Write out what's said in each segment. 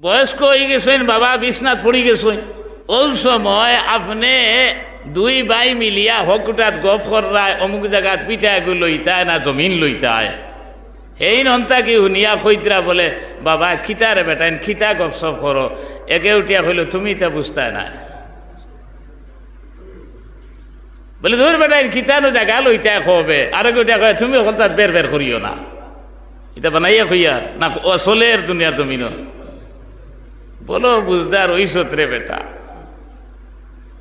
বয়স্ক হয়ে গেছেন বাবা, বিছনাত পড়ি গেছেন, ওই সময় আপনি দুই ভাই মিলিয়া হকুটাত গপ করায় অমুক জায়গাত পিঠা এগুলো লইতায় না জমিন লইতায়, এই নন্তা কি শুনিয়া কইতরা বলে বাবা খিতারে বেটাইন খিতা গপসপ করো, একে উঠিয়া কইল তুমি তা বুঝতায় না, বলে ধর বেটাইন খিতানো জায়গা লইতায় কবে, আরেক উঠিয়া কয় তুমি ওখান তার বের বের করিও না, এটা বানাইয়া কইয়া না চলের দুনিয়ার জমিন বলো বুঝদার ওই সত্রে বেটা।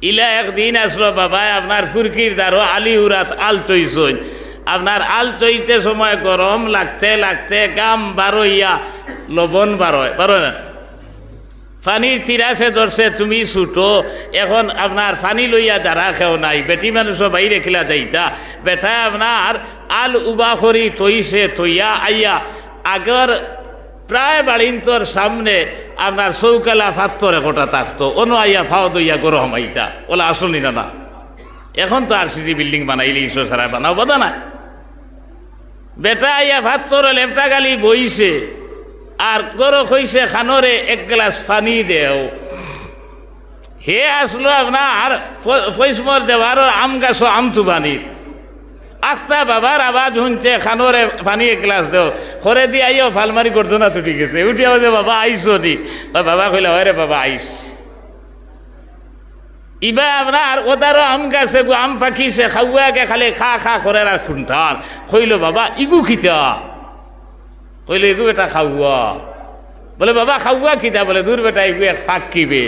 ইলা একদিন আসলো বাবা আপনার ফুরকির দ্বারো আলি উরাত আল চইছইন, আপনার আল চইতে সময় গরম লাগতে লাগতে গাম বারইয়া লবণ বারোয় না, পানির তিরাসে ধরছে তুমি ছুটো, এখন আপনার পানি লইয়া যারা খেও নাই, বেটি মানুষও বাইরে খেলা যাইতা, বেটা আপনার আল উবা করি তৈছে তৈয়া আইয়া আগর প্রায় বাড়িন্তর সামনে আপনার চৌকালা ফাত্তরে গোটা থাকতো, অন্য আইয়া ফাও দইয়া গরম আইতা, ওলা আসলি না না, এখন তো আরসিসি বিল্ডিং বানাইলে ইসো সারা বানাও বোধ না, বেটা আইয়া ফাত্তর লেপটা গালি বইছে আর গরো কইছে খানরে এক গ্লাস পানি দেও, হে আসলো আপনার পয়সমর দেওয়ার আম গাছও আমতু বানি আখতা বাবার আওয়াজ শুনছে খানরে পানি এক গ্লাস দেও, খরে দিয়ে আইও ফালমারি করতো না তো ঠিক আছে, উঠিয়া বলছে বাবা আইসো নি, বাবা কইলা হয় রে বাবা আইস, ইবা আপনার ওদারও আম গাছে আম পাখিছে খাওয়াকে খালি খা খা করে আর খুনঠান, কইল বাবা ইগু খিতা, কইলে এগু বেটা খাওয়া, বলে বাবা খাওয়া খিতা, বলে দূর বেটা এগু এক ফাঁক কিবে,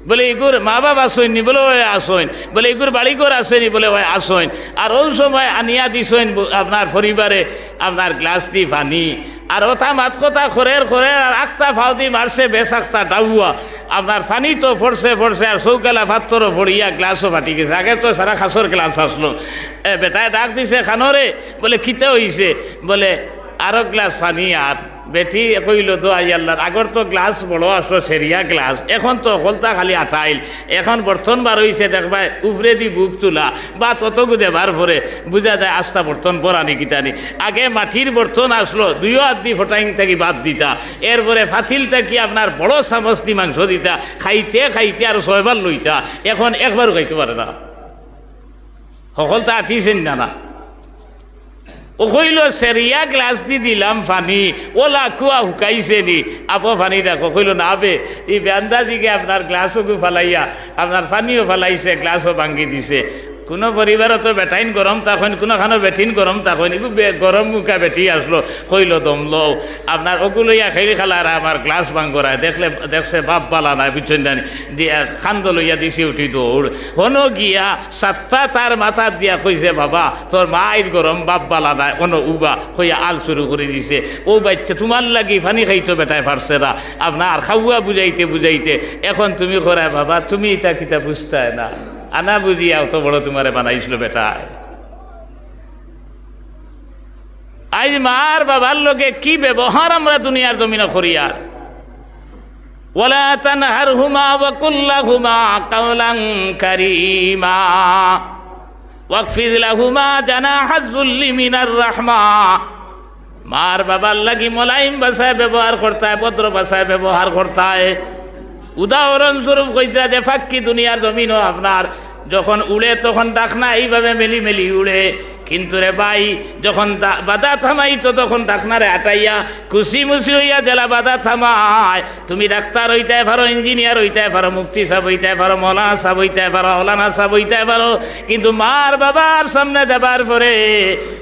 বলে এগুর মা বাবা আসইনি, বলে ওই আসইন, বলে এগুর বাড়িঘর আসেনি, বলে ওই আসইন, আর ওই সময় আনিয়া দিছইন আপনার পরিবারে আপনার গ্লাস দি পানি, আর ওটা মাত কথা খরের আর আখতা ফাউদি মারছে বেশ আখতা ডাউয়া, আপনার পানি তো পড়ছে আর চৌকালা ভাতরও পড়িয়া গ্লাসও ফাটি গেছে, আগে তো সারা খাসর গ্লাস আসলো, বেটায় ডাক দিছে খানরে, বলে খিতে হইছে, বলে আরো গ্লাস পানি, আর বেটি কইল তো আই আল্লাহর আগর তো গ্লাস বড় আসলো সেরিয়া গ্লাস, এখন তো হলতা খালি আটাইল, এখন বর্তন বার হইছে দেখবা উপরে দি বুক তোলা বা ততগু দেবার পরে বুঝা যায় আস্তা বর্তন পরানি কিতানি, আগে মাটির বর্তন আসলো দুইও হাত দি ফটাইং থাকি বাদ দিতা, এরপরে ফাতিল থাকি আপনার বড় চামচ দি মাংস দিতা, খাইতে খাইতে আর 6 বার লইতা, এখন একবারও খাইতে পারে না, সকলতা আটিছেন না না, ও কইল সেরিয়া গ্লাস দি দিলাম পানি, ওলা কুয়া হুকাইছে নি, আপো পানি রাখো, কইল না আবে এই বেন্দা দিকে আপনার গ্লাসও ফালাইয়া আপনার পানিও ফালাইছে, গ্লাসও ভাঙ্গি দিছে, কোনো পরিবারও তো বেটাইন গরম তখন, কোনোখানো বেটিন গরম তখন, এগুলো গরম মুখা বেটি আসলো, কইল দম লও আপনার ওগুলোইয়া খেলি খেলার আমার গ্লাস ভাঙ্গরায়, দেখছে বাপ বালা নাই বুঝছেন জানি, দিয়া খান্দ লইয়া দিছে উঠি দৌড়, হনো গিয়া 7টা তার মাথা দিয়া কইছে বাবা তোর মায়ের গরম বাপ বালা নাই, হনো উবা কইয়া আল শুরু করে দিছে, ও বাচ্চা তোমার লাগি পানি খাইতো বেটায় পারছে না, আপনার খাওয়া বুঝাইতে এখন তুমি করায় বাবা তুমি এটা কিতা বুঝতায় না, আনা বুঝিয়া অত বড় তোমারে বানাইছিল বেটা, আজ মার বাবার লোকে কি ব্যবহার আমরা দুনিয়ার জমিনে করি, আর ওয়ালা তানহারহুমা ওয়া কুল লাহুমা কাওলান কারীমা ওয়াকফিজ লাহুমা জানাহাজ যুল্লি মিনার রাহমা, মার বাবার লাগি মোলায়েম ভাষায় ব্যবহার করতে হয়, ভদ্র ভাষায় ব্যবহার করতে হয়, উদাহরণস্বরূপ কইতা যে ফাঁকি দুনিয়ার জমিনও আপনার যখন উড়ে তখন ডাকনা এইভাবে মেলি মেলি উড়ে, কিন্তু রে ভাই যখন বাধা থামাইতো তখন ডাকনারে আটাইয়া খুশি মুসি হইয়া জেলা বাধা থামায়, তুমি ডাক্তার হইতে পারো, ইঞ্জিনিয়ার হইতে পারো, মুফতি সাহেব হইতে পারো, মৌলানা সাহেব হইতে পারো, মৌলানা সাহেব হইতে পারো, কিন্তু মার বাবার সামনে যাবার পরে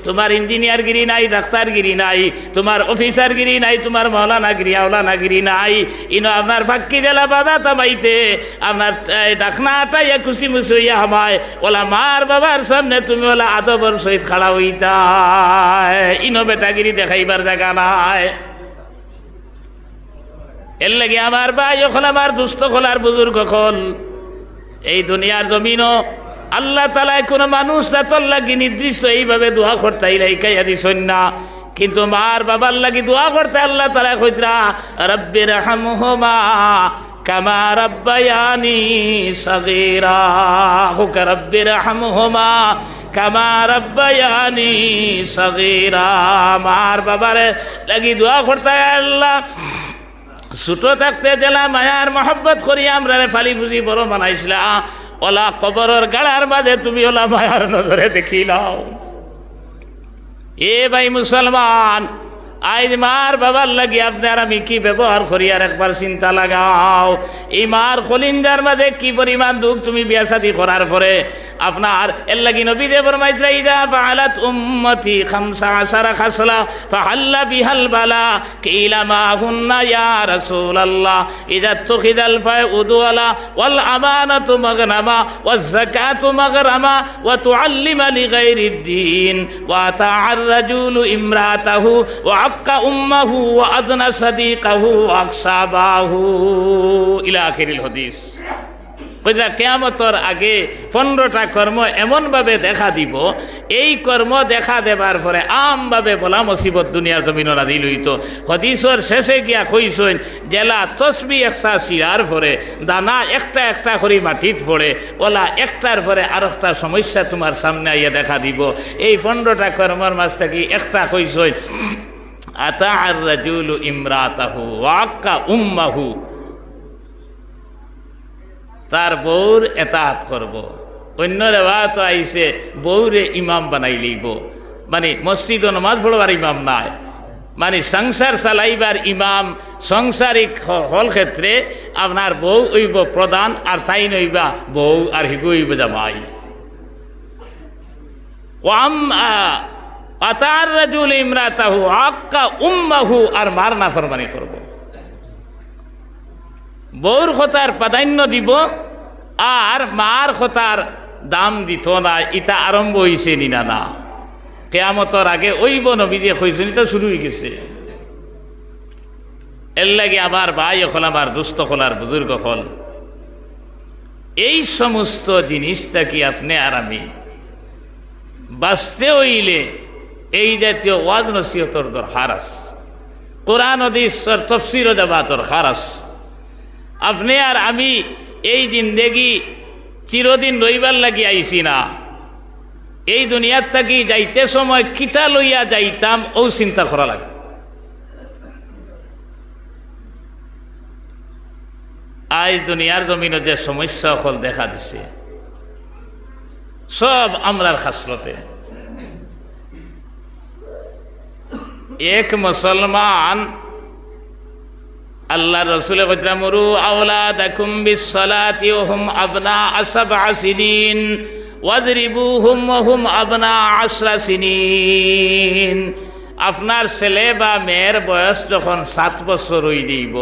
তোমার ইঞ্জিনিয়ারগিরি নাই, ডাক্তারগিরি নাই, তোমার অফিসারগিরি নাই, তোমার মৌলানাগিরি আওলানাগিরি নাই, ইনো আপনার ফাঁকি জেলা বাধা থামাইতে আপনার ডাকনা আটাইয়া খুশি মুসি হইয়া হামায়, ওলা মার বাবার সামনে তুমি ওলা আদবর সহিত খাড়া হইতা, ইনো বেটাগিরি দেখাইবার জায়গা নাই, এর লাগে আমার ভাই এখন আমার দুস্থ খোলার বুজুর্গ খোল, এই দুনিয়ার জমিনও আল্লাহ তাআলা কোনো মানুষ তোর লাগি নির্দিষ্ট এইভাবে দোয়া করতে ইলাইকাইয়া দিছেন না, কিন্তু মার বাবার লাগি দোয়া করতে আল্লাহ তাআলা কইরা রব্বির হামহুমা কামা রাব্বায়ানি সাগীরা, হুক রব্বির হামহুমা কামা রাব্বায়ানি সাগীরা, মার বাবারে লাগি দোয়া করতে আল্লাহ ছোট থাকতে জেলা মায়ার মহব্বত করি আমরা ফালি বুঝি বড় বানাইছিলা, ওলা কবরের গাড়ার মাঝে তুমি ওলা মায়ার নজরে দেখি নাও। এ ভাই মুসলমান, আজ মার বাবার লাগি আপনার আমি কি ব্যবহার করি আর একবার চিন্তা লাগাও। এই মার খলিঞ্জার মাঝে কি পরিমাণ দুঃখ তুমি বিয়া শাদী করার পরে আপনার এর লাগি নবী দে ফরমাইছে ইদা ফাআলাত উম্মতি 15 খাসলা ফাহাল্লা বিহাল বালা কিলা মা হুন্না ইয়া রাসূলুল্লাহ ইদা তুখিদাল ফাউদু আলা ওয়াল আমানাতু মাগনামা ওয়াজ যাকাতু মাগরামা ওয়া তুআল্লিমা লিগাইরিদ দ্বীন ওয়া তা'আর রাজুলু ইমরাতাহু ওয়া আক্কা উম্মাহু ওয়া আদনা সাদিকাহু ওয়া আকসাবাহু ইলা আখিরিল হাদিস। বুঝলা, কিয়ামতের আগে 15টা কর্ম এমনভাবে দেখা দিব, এই কর্ম দেখা দেবার পরে আমভাবে বলা মুসিবত দুনিয়ার জমিন নাজিল হইত। হাদিসের শেষে গিয়া কইছেন জেলা তসবি একসা সিরার পরে দানা একটা একটা করে মাটিত পড়ে, ওলা একটার পরে আর একটা সমস্যা তোমার সামনে আইয়া দেখা দিব। এই 15টা কর্মের মাঝ থেকে একটা কইছেন আতা আর রাজুলু ইমরাতাহু ওয়া আক্কা উম্মাহু, তার বউর এতাত করব। অন্য রেওয়ায়ত আইছে বউরে ইমাম বানাই লইব, মানে মসজিদ ও নামাজ পড়বার ইমাম নাই, মানে সংসার চালাইবার ইমাম। সংসারিক হল ক্ষেত্রে আপনার বউ হইব প্রধান, আর তাই নইবা বউ আর হিগু হইব জামাই। আতার রাজুল ইমরাতাহু আক্কা উম্মাহু, আর মার নাফরমানি করব। বউর কথার প্রাধান্য দিব আর মার কথার দাম দিত না। ইটা আরম্ভ হয়েছে নিনা না, কিয়ামতের আগে ওইব নবী দিয়ে কইছেন, এটা শুরু হয়ে গেছে। এর লাগে আমার ভাই হল, আমার দুস্থ হল, আর বুজুর্গ হল, এই সমস্ত জিনিসটা কি আপনি আর আমি বাঁচতে হইলে এই জাতীয় ওয়াজ নসিহতর দরকার আছে, কোরআন হাদিসের তাফসীর দেওয়া দরকার আছে। আপনি আর আমি এই জিন্দেগি চিরদিন রইবার লাগি আইছি না, এই দুনিয়ার থাকি যাইতে সময় কিতা লইয়া যাইতাম ও চিন্তা করা লাগে। আজ দুনিয়ার জমিনে যে সমস্যা সকল দেখা দিছে সব আমরার খাসলতে। এক মুসলমান আল্লাহ রসুল কইতামরু আওলাদাকুম বিসসালাতি ওয়া হুম আবনা 7 সিনিন ওয়াজরিবুহুম ওয়া হুম আবনা 10 সিনিন। আপনার ছেলে বা মেয়ের বয়স যখন 7 বছর হয়ে যাইব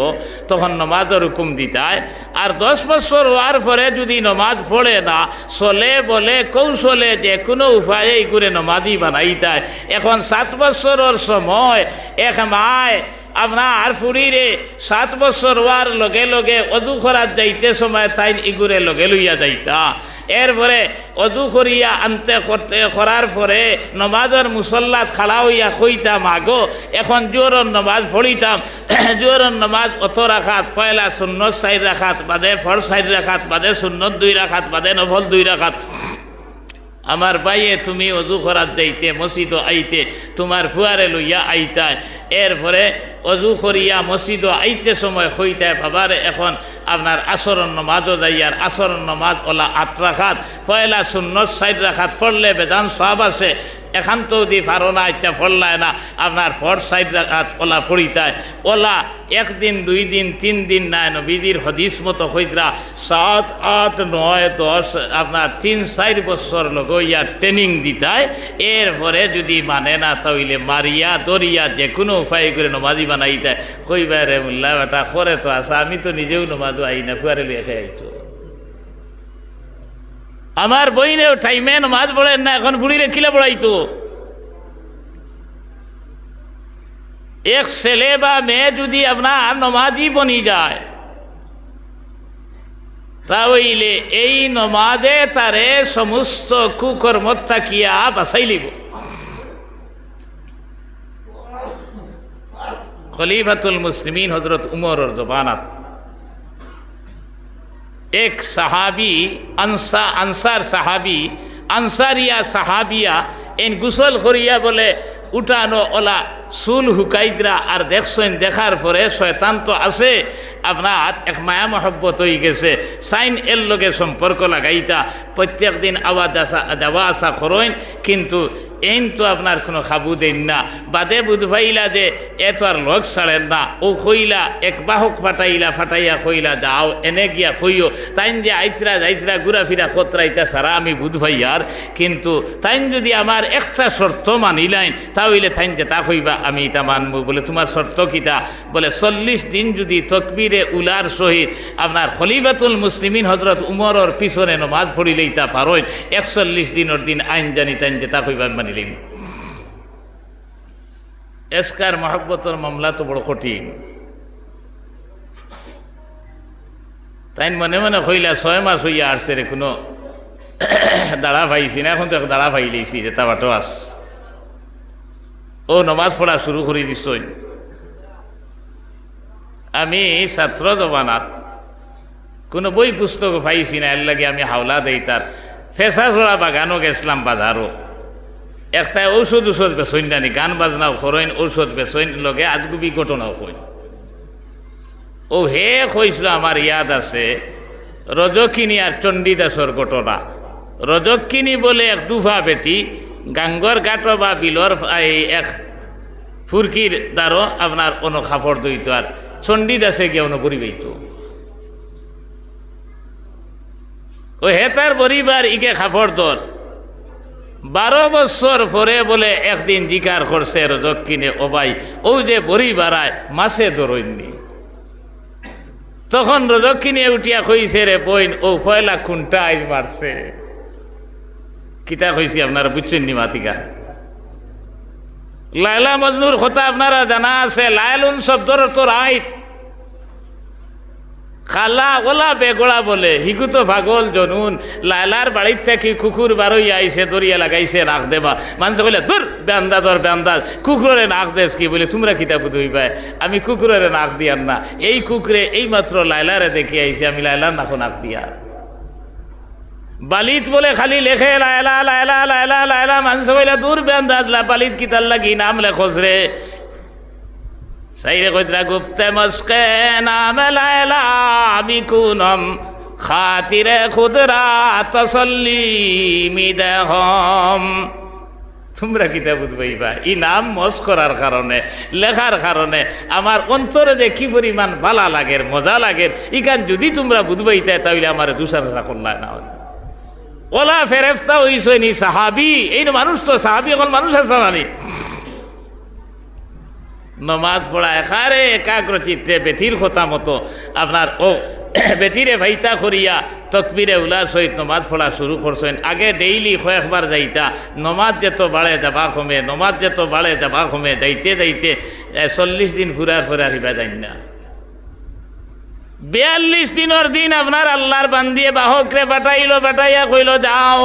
তখন নমাজের হুকুম দিতায়, আর 10 বছর হওয়ার পরে যদি নমাজ পড়ে না চলে বলে কৌশলে যে কোনো উপায়ে করে নমাজি বানাইতায়। এখন 7 বছরের সময় এক মায় আপনার ফুরিরে 7 বছর হওয়ার লগে লগে অজু করার যাইতে সময় তাই ইগুরে লগে লইয়া যাইতা। এরপরে অজু করিয়া আনতে করতে করার পরে নমাজের মুসল্লাত খাড়া হইয়া কইতাম আগো এখন জোহরের নমাজ পড়িতাম। জোহরের নমাজ অত রাখাত, পয়লা সুন্নত 4 রাখাত বাদে, ফরজ 4 রাখাত বাদে, সুন্নত 2 রাখাত বাদে, নফল 2 রাখাত। আমার ভাইয়ে তুমি অজু করার যাইতে মসজিদ আইতে তোমার ফুয়ারে লইয়া আইতায়, এরপরে অজু করিয়া মসজিদ আইতে সময় হইতায় বাবারে এখন আপনার আসরের নমাজও যাইয়ার আসরের নমাজ ওলা 8 রাখাত, পয়লা সুন্নত 4 রাখাত পড়লে বেদান সব আছে। এখান তো দি পারো না, ইচ্ছা পড়লায় না, আপনার ফরজ 4 রাখাত ওলা পড়িতায়। ওলা 1 দিন 2 দিন 3 দিন নাই, নবীজির হদিস মতো হইতরা 7, 8, 9, 10 আপনার 3-4 বছর লগইয়া ট্রেনিং দিতায়। এরপরে যদি মানে না তাইলে মারিয়া দরিয়া যে কোনো উপায় করে নমাজি বানাইতায়। কইবার রে মোল্লা বেটা করে তো আসা, আমি তো নিজেও নমাজও আই না, ফুয়ারে লিয়ে খেয়ে আইতো। আমার বইনেও টাইমে নমাজ পড়েন না, এখন বুড়িরে কিলা পড়াইতো। এক ছেলে বা মেয়ে যদি আপনার নমাজি বনি যায় তাহলে এই নমাজে তারে সমস্ত কুকর্মত থাকিয়া বাঁচাই লিব। খলিফাতুল মুসলিমিন হযরত উমরের জবানাত এক সাহাবি আনসার সাহাবি আনসারিয়া সাহাবিয়া এন গুসল করিয়া বলে উঠানো ওলা চুল হুকাইদরা আর দেখছেন, দেখার পরে শয়তান তো আছে আপনার এক মায়া মহব্বত হয়ে গেছে, সাইন এর লগে সম্পর্ক লাগাইতা প্রত্যেক দিন আওয়াজ যাওয়া আসা করেন, কিন্তু এইন তো আপনার কোনো খাবু দেন না। বাদে বুধ ভাইলা যে এত আর লগ ছাড়েন না, ও কইলা এক বাহক ফাটাইয়া কইলা যাও এনে গিয়া কইও, তাইন যে আইতরা যাইতরা ঘুরাফিরা কতরাইতা সারা আমি বুধ ভাইয়ার, কিন্তু তাইন যদি আমার একটা শর্ত মানিলাইন তাহলে তাইন যে তা কইবা আমি এটা মানবো। বলে তোমার শর্ত কিতা? বলে 40 দিন যদি তকবীরে উলার সহিত আপনার খলিফাতুল মুসলিমিন হজরত উমরের পিছনে নমাজ পড়িলেই তা পারোয়, 41 দিনের দিন আইন জানি তাইন যে তা কইবা মানিলেন। এসকার মহব্বতর মামলা তো বড় কঠিন। তাই মনে মনে কইলা 6 মাস হইয়া আসছে রে, কোনো দাঁড়া পাইছি না, এখন তো দাঁড়া পাই লেছি যে তা বাটো আস। ও নমাজ পড়া শুরু করে দিস। আমি ছাত্র জমানাত কোনো বই পুস্তক পাইছি না, এর লাগে আমি হাওলা দেই তার ফেসা ছোড়া বাগানও গেছিলাম বাজারও, একটা ঔষধ বেচইন নানি, গান বাজনাও করেন, ঔষধ বেচইন লগে আজগুবি ঘটনাও কইন। ও হে কইছিল আমার ইয়াদ আছে রজকিনী আর চণ্ডীদাসর ঘটনা। রজকিনী বলে এক দুফা বেটি গাঙ্গর ঘাট বা বিলর এক ফুরকির দ্বারো আপনার অন্য খাপড় দইত, আর চণ্ডীদাসে গিয়ে অন্য পরিবেইত। ও হেতার পরিবার ইকে খাপড় দর 12 বছর পরে বলে একদিন জিকার করছে রজকিনে, ও ভাই ও যে বড়ি বাড়ায় মাছে ধরইনি। তখন রজকিনে উঠিয়া কইছে রে বইন, ও পয়লা খুনটা আইজ মারছে। কিতা কইছি আপনারা বুঝছেন নি মাতিকা? লায়লা মজনুর কথা আপনারা জানা আছে। লায়লুন শব্দর তো রাইট খালা ওলা বেগড়া বলে, হিকু তো ভাগল জনুন। লায়লার বাড়ির থেকে কুকুর বারোই আইসে, দরিয়া লাগাইছে নাক দেবা। মানুষ বলে দূর বেন্দাজর বেন্দাজ, কুকুরের নাক দেশ কি বলে, তোমরা কিতা বুঝই পায়, আমি কুকুরের নাক দিয়ার না। এই কুকুরে এই মাত্র লায়লারে দেখে আইছে, আমি লায়লার নাকো নাক দিয়া। বালিত বলে খালি লেখে লায়লা লায়লা লায়লা লায়লা, মানুষ বলে দূর বেন্দাজ, বালিত কিতার লাগি নাম লেখস রে। সাইরে কইতরা গুপ্তে মস্কে নাম লায়লা বিকুনম খাতিরে খুদরা তসল্লিমি দেহম। তোমরা কিতা বুঝবাইবা, ই নাম মস করার কারণে, লেখার কারণে আমার অন্তরে যে কি পরিমাণ ভালা লাগে, মজা লাগে, ইখান যদি তোমরা বুঝবাইতে তাহলে আমার দুসারা করলাই না। ওলা ফেরেফতা হইসনি সাহাবি, এই মানুষ তো সাহাবি এখন মানুষ আছে নানি। নমাজ পড়া একারে একাগ্র চিত্তে বেটির কথা মতো আপনার ও বেটিরে ভাইতা করিয়া তকবিরে উলার সহিত নমাজ পড়া শুরু করছেন। আগে ডেইলি কয়েকবার যাইতা, নমাজ যেত বাড়ে যাবা কমে, নমাজ যেত বাড়ে যাবা কমে, যাইতে যাইতে 40 দিন ঘুরার পরে আসিবা যাই না। 42 দিনের দিন আপনার আল্লাহর বান্দিয়ে বাহকরে বাটাইলো, বাটাইয়া কইল যাও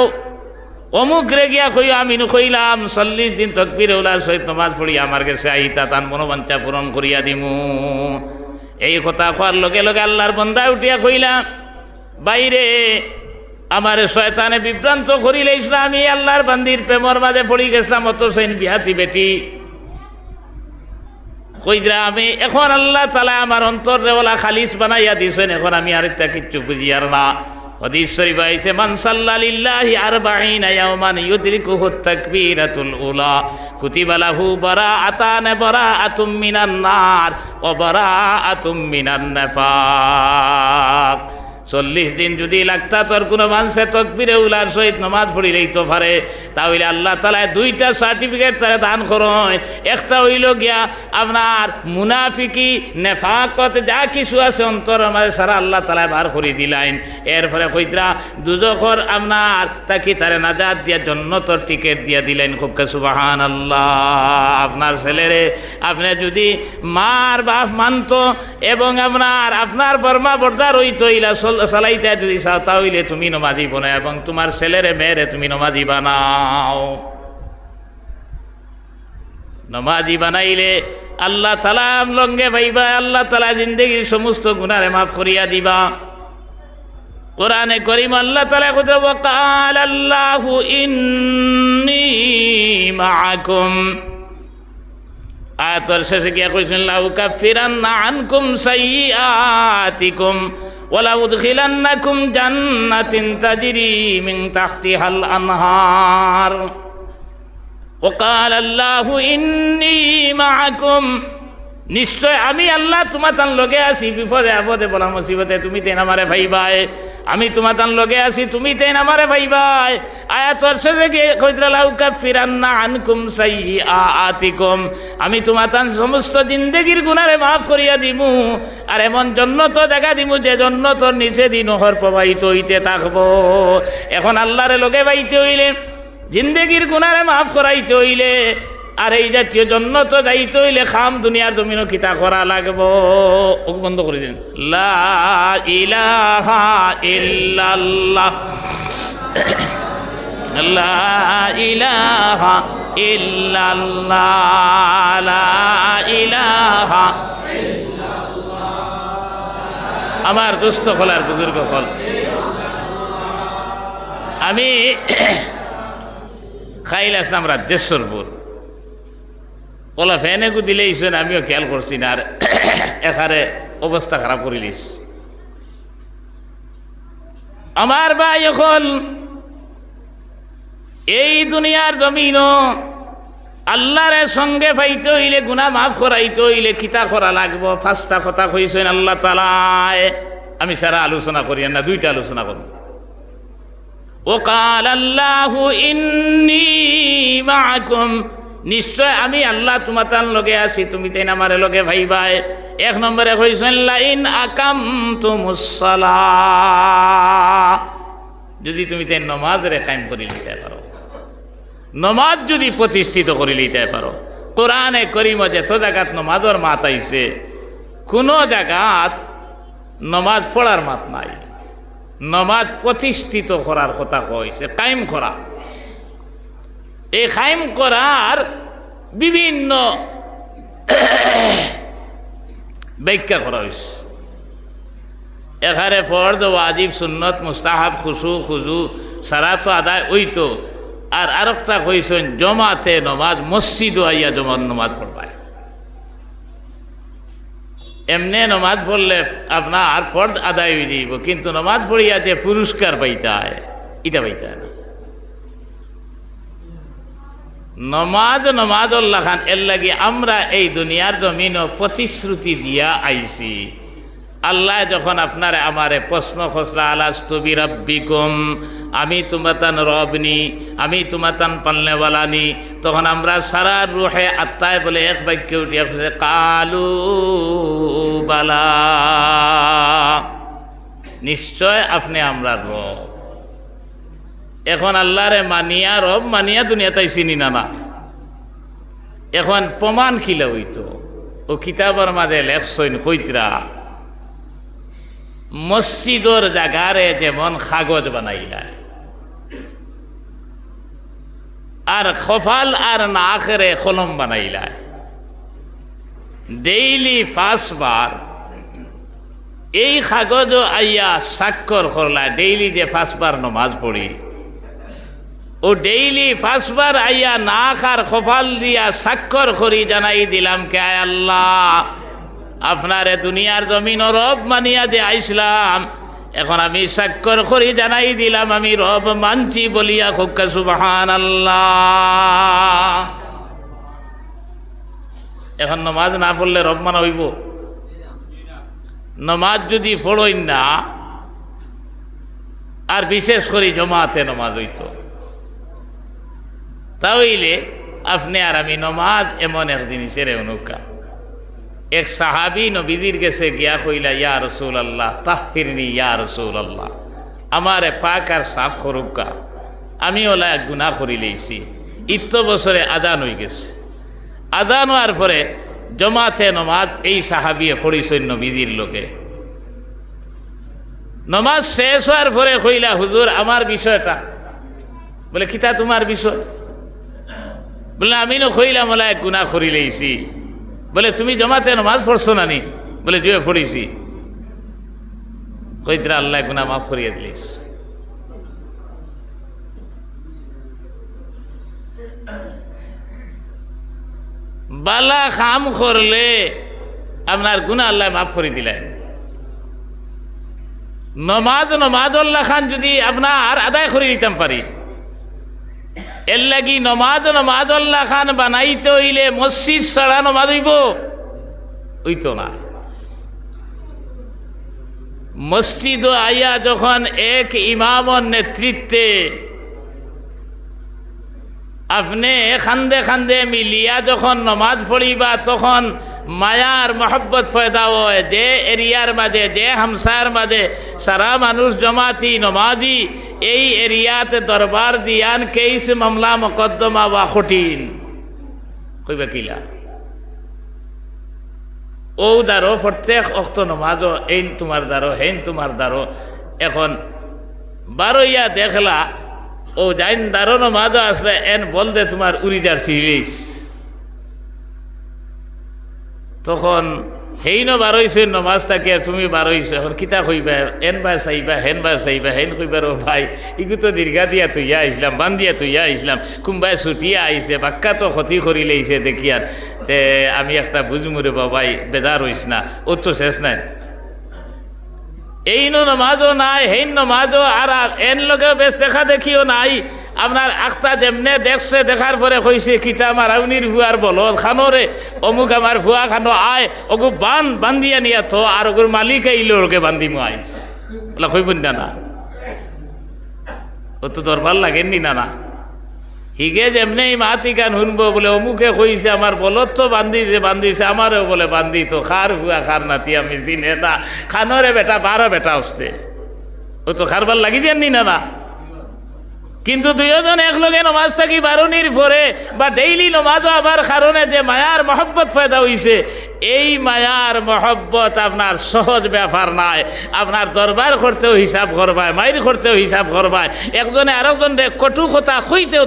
অমুক রে গিয়া কই, আমি কইলাম 40 দিন তকবিরে উলার সহিত নমাজ পড়ি আমার কাছে আইতা, তার মনোবাঞ্ছা পূরণ করিয়া দিমু। এই কথা কোয়ার লগে লগে আল্লাহর বান্দা উঠিয়া কইলাম, বাইরে আমার শয়তানে বিভ্রান্ত করিলেছিল, আমি আল্লাহর বান্দির প্রেমর মাঝে পড়ি গেছিলাম, অত সেন বিহাতি বেটি কইরা আমি এখন আল্লাহ তাআলা আমার অন্তর রেওয়ালা খালিস বানাইয়া দিছেন, এখন আমি আর একটা কিচ্ছু বুঝি আর না। হাদিস শরীফ আইছে মান সাল্লা লিল্লাহি 40 ইয়াওমান ইউদরিকুহু তাকবীরাতুল উলা কুতিবা লাহু বারাআতান বারাআতুম মিনান নার ওয়া বারাআতুম মিনান নিফাক। 40 দিন যদি লাগতা তোর কোনো মানুষে তকবীরে উলার সহিত নামাজ পড়িলেই তো পারে, তাহলে আল্লাহ তাআলা 2টা সার্টিফিকেট তারা দান করেন। একটা হইল গিয়া আপনার মুনাফিকি নেফাকত যা কিছু আছে অন্তরের মাঝে সারা আল্লাহ তাআলা বার করে দিলেন। এরপরে কইতরা দুজখর আপনার তাকে তারে নাজাত দিয়া জান্নাতের টিকিট দিয়া দিলেন। খুব কে সুবহানাল্লাহ। আপনার ছেলেরে আপনি যদি মার বাপ মানত এবং আপনার বর্মা বর্দার হইতো ইলা চালাইতে যদি চাও, তাহলে তুমি নমাজি বানাও এবং তোমার ছেলেরে মেয়েরে তুমি নমাজি বানাও। নমাজি বানাইলে আল্লাহ তাআলা লঙ্গে পাইবা, আল্লাহ তাআলা জিন্দেগির সমস্ত গুনাহে মাফ করিয়া দিবা। কোরআনে কারীম আল্লাহ তাআলা কইতে ওয়াকাল আল্লাহু ইন্নী মাআকুম আয়াতের শেষে গিয়া কইছেন লাউ কাফিরান্না আনকুম সাইয়্যাতিকুম ওয়ালা উদখিলান্নাকুম জান্নাতিন তাজরি মিন তাহতিহাল আনহার ওয়াকাল আল্লাহু ইন্নী মাআকুম নিশ্চয় আমি আল্লাহ তোমাতান লগে আছি বিপদে আপদে বলা মুসিবতে তুমি তেন আমারে ভাইবাই আমি তোমাতান লগে আছি তুমি তেন আমারে ভাইবাই আয়াতর শেষে গিয়ে কইরা লাউ কাফিরান্না আনকুম সাইয়্যাতিকুম আমি তোমাতান সমস্ত জিন্দেগির গুনারে মাফ করিয়া দিমু আর এমন জান্নাত জায়গা দিমু যে জান্নাতর নিচে দিন নহর প্রবাহিত হইতে থাকবো এখন আল্লাহরে লগে বাইতে হইলে জিন্দেগির গুনারে মাফ করাইতে হইলে আর এই জাতীয় জান্নাত যাইতে হইলে খাম দুনিয়ার জমিনও কিতা করা লাগবো ও বন্ধ করে দিন লা ইলাহা ইল্লাল্লাহ লা ইলাহা ইল্লাল্লাহ লা ইলাহা আমার দুস্থ ফলার বুজুর্গ ফল আমি খাইল আসলাম রাজ্যেশ্বরপুর ওলা ফ্যানেকু দিলেইছেন আমিও খেয়াল করছি না আর এখানে অবস্থা খারাপ করিলিস আমার ভাই এখন এই দুনিয়ার জমিনও আল্লাহরে সঙ্গে পাইতে হইলে গুনাহ মাফ করাইতে হইলে কিতা করা লাগবো পাঁচটা কথা কইছেন আল্লাহ তাআলায় আমি সারা আলোচনা করি না দুইটা আলোচনা করব ওয়াকাল আল্লাহু ইন্নী মাআকুম নিশ্চয় আমি আল্লাহ তোমাতান লগে আছি তুমি তাই আমারে লগে ভাইবাই এক নম্বরে কইছেন লাইন আকামতুমুস সালাহ যদি তুমি তাই নামাজরে কায়েম করি লইতে পারো নামাজ যদি প্রতিষ্ঠিত করে লইতে পারো কোরআনে করিম যত জায়গাত নামাজের মাত আইছে কোনো জায়গাত নামাজ পড়ার মাত নাই নামাজ প্রতিষ্ঠিত করার কথা কইছে কায়েম করা এই কায়েম করার বিভিন্ন ব্যাখ্যা করা হয়েছে এখানে ফরজ ওয়াজিব সুন্নত মুস্তাহাব খুশু খুজু সারা তো আদায় হইতো আর আরেকটা কইছেন জমাতে নমাজ মসজিদ আইয়া জমাত নমাজ পড়বায় এমনি নমাজ পড়লে আপনার ফরজ আদায় হয়ে যাইব কিন্তু নমাজ পড়িয়া যে পুরস্কার পাইতে হয় এটা পাইতে হয় না নমাজ আল্লাহ খান এর লাগি আমরা এই দুনিয়ার জমিনও প্রতিশ্রুতি দিয়া আইছি আল্লাহ যখন আপনারে আমারে প্রশ্ন খসলা আলাস্তু বিরাব্বিকুম আমি তোমাতান রবনি আমি তোমাতান পালনেওয়ালানি তখন আমরা সারা রুহে আত্মায় বলে এক বাক্যে উঠিয়া কালু বালা নিশ্চয় আপনি আমরা রব এখন আল্লাহরে মানিয়া রব মানিয়া দুনিয়া তাই চিনি না না এখন প্রমাণ খিলে হইতো ও কিতাবের মাঝে লেখছেন কইতরা মসজিদর জায়গারে যেমন কাগজ বানাইলায় আর কপাল আর নাকেরে কলম বানাইলায় ডেইলি 5 বার এই কাগজ আইয়া স্বাক্ষর করলা ডেইলি যে 5 বার নমাজ পড়ি ও ডেইলি 5 বার আইয়া নাক আর কপাল দিয়া স্বাক্ষর করি জানাই দিলাম কে আল্লাহ আপনারে দুনিয়ার জমিন রব মানিয়া যে আইসলাম এখন আমি স্বাক্ষর করি জানাই দিলাম আমি রব মানছি বলিয়া খুব সুবহানাল্লাহ এখন নমাজ না পড়লে রব মানা হইব নমাজ যদি পড়ই না আর বিশেষ করে জমাতে নমাজ হইতো তাহলে আপনি আর আমি নমাজ এমন এক জিনিসের অনুকা এক সাহাবি নবীজির কাছে গিয়া কইলা ইয়া রাসূলুল্লাহ তাহহিরনি ইয়া রাসূলুল্লাহ আমারে পাক আর সাফ করুকা আমি ওলা গুনাহ করি লইছি ইত্য বছরে আজান হয়ে গেছে আজান হওয়ার পরে জমাতে নমাজ এই সাহাবিয়ে পড়িছেন নবীজির লোকে নমাজ শেষ হওয়ার পরে কইলা হুজুর আমার বিষয়টা বলে কিতা তোমার বিষয় বলে আমি নো কইলাম ওলা গুনাহ করি লইছি বলে তুমি জমাতে নামাজ পড়ছো না নি বলে জুয়ে পড়িছি কইতরা আল্লাহ গুনাহ মাফ করিয়া দিলিস বালা কাম করলে আপনার গুনাহ আল্লাহ মাফ করে দিলেন। নমাজুল্লাহ খান যদি আপনার আদায় করে দিতাম পারি, এর লাগি নমাজুল্লাহ খান বানাইতে হইলে মসজিদ ছাড়া নমাজ হইতো না। মসজিদ আইয়া যখন এক ইমামর নেতৃত্বে আপনি খান্দে খান্দে মিলিয়া যখন নমাজ পড়িবা, তখন মায়ার মহব্বত পয়দা হয়। যে এরিয়ার মাঝে, যে হামসার মাঝে সারা মানুষ জমাতি নমাজি, এই এরিয়াতে দরবার দিয়ান কেইস মামলা মকদ্দমা বা কঠিন কইবা কিলা ও দারো প্রত্যেক অক্ত নমাজ এইন তোমার দারো, হেন তোমার দারো। এখন বারোইয়া দেখলা ও যাইন দারো নমাজ আসলে এন বল দে তোমার উড়িদার সিরিজ, তখন হেইন বারোইছে নমাজ থাকে, তুমি বারোইছে। এখন কিতা কইবা, এন বা চাইবা, হেন বা চাইবা, হেন কইবার ও ভাই ইগু তো দীর্ঘা দিয়া তুইয়া আসলাম, বান্ধিয়া তুইয়া আসলাম, কোনবাই ছুটিয়া আইছে, বাক্কা তো ক্ষতি করি লাইছে দেখিয়ার, তে আমি একটা বুঝমুরে বাবাই বেদার হইস না, ও তো শেষ নাই। এই নমাজও নাই, হেন নমাজও আর এন লগে বেশ দেখা দেখিও নাই। আপনার আখতা যেমনে দেখছে, দেখার পরে কইছে কিতা আমার আউনির ভুয়ার বলদ খানোরে অমুক আমার ভুয়া খানো আয়, ওগু বান্ধিয়া নিয়া তো, আর ওগুর মালিক আইলে ওকে বান্ধিমু আয় বলে কইবেন না। ও তো দরবার লাগেননি না। হিগে যেমনি মাতি গান শুনবো বলে অমুকে কইছে আমার বলদ তো বান্ধিছে আমারও বলে বান্ধি, তো খার ভুয়া খার নাতি আমি চিনে না, খানোরে বেটা 12 বেটা আসতে, ও তো খারবার লাগি যাননি না। কিন্তু দুইজন একলগে নমাজ থাকি বারুনির পরে বা ডেইলি নমাজও আবার কারণে যে মায়ার মহব্বত পয়দা হইছে, এই মায়ার মহব্বত আপনার সহজ ব্যাপার নাই। আপনার দরবার করতেও হিসাব করবায়, মাইর করতেও হিসাব করবায়, একজনে আরেকজনে কটু কথা কইতেও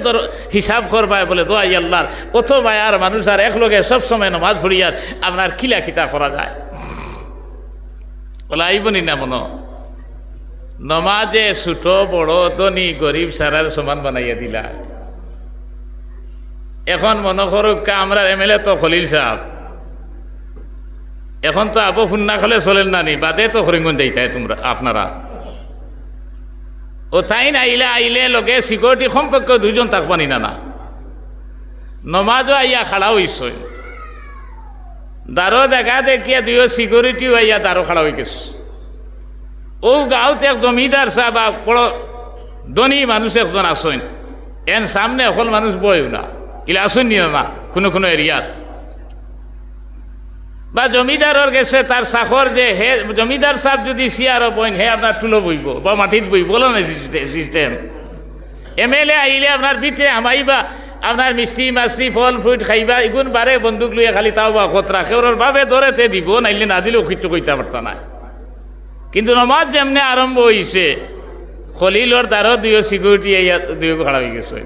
হিসাব করবায়। বলে দোয়াই আল্লাহর কত মায়ার মানুষ আর একলগে সবসময় নমাজ পড়িয়ার আপনার কিলা কিতা করা যায়। বলে আইবনি না মনো নমাজে ছোট বড় ধনী গরিব সারার সমান বানাইয়া দিলা। এখন মনে করুক আমরা এমএলএ তো খলিল সাহেব, এখন তো আবু ফুন্না খলে চলেন না নি, বাদে তো হরিঙ্গন যাইতাই তোমরা আপনারা। ও তাই না আইলে লগে সিকিউরিটি সম্পর্ক 2 জন থাকবানি না। নমাজও আইয়া খাড়া হইস, দারো দেখা দেখিয়া 2 সিকিউরিটি আইয়া দারো খাড়া হয়ে গেছে। ও গাঁওতে এক জমিদার সাহেব বড় ধনী মানুষ একজন আসেন, এন সামনে অকল মানুষ বয়ও না, ইলা আসেন নি না কোনো এরিয়ার। বা জমিদারের গেছে তার চাকর যে হে জমিদার সাহেব যদি চেয়ারও বইন, হে আপনার টুলো বইব বা মাটিত বইব, বলো না সিস্টেম। এমএলএ আইলে আপনার ভিতরে আমাইবা, আপনার মিষ্টি মাছলি ফল ফ্রুট খাইবা, এগুন বারে বন্দুক লইয়া খালি তাও বা খতরা খেওর ভাবে ধরেতে দিব, নাইলে না দিলেও কিছু কইতে পারত না। কিন্তু নমাজ যেমনি আরম্ভ হয়েছে, খলিলর দ্বারও 2 সিকিউরিটি আইয়া 2 খাড়া হয়ে গেছে।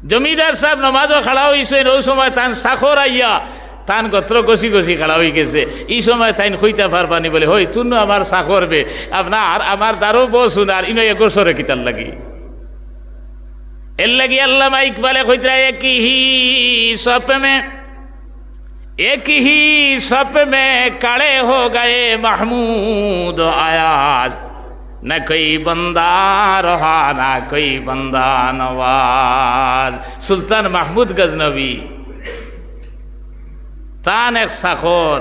জমিদার সাহেব নমাজও খাড়া হয়েছে, ওই সময় তান চাকর আইয়া তান গত্র গছি খাড়া হয়ে গেছে। এই সময় তাইন কইতা পারবানি বলে, হই তুন আমার চাকর বে, আপনার আমার দ্বারও বসুন আর ইনো এগোসরে কিতার লাগি। এর লাগি আল্লামা ইকবালে কইতরা एक ही सप में कड़े हो गए महमूद आयाज, न कोई बंदा रहा न कोई बंदा नवाज। सुल्तान महमूद गजनवी तान एक साखर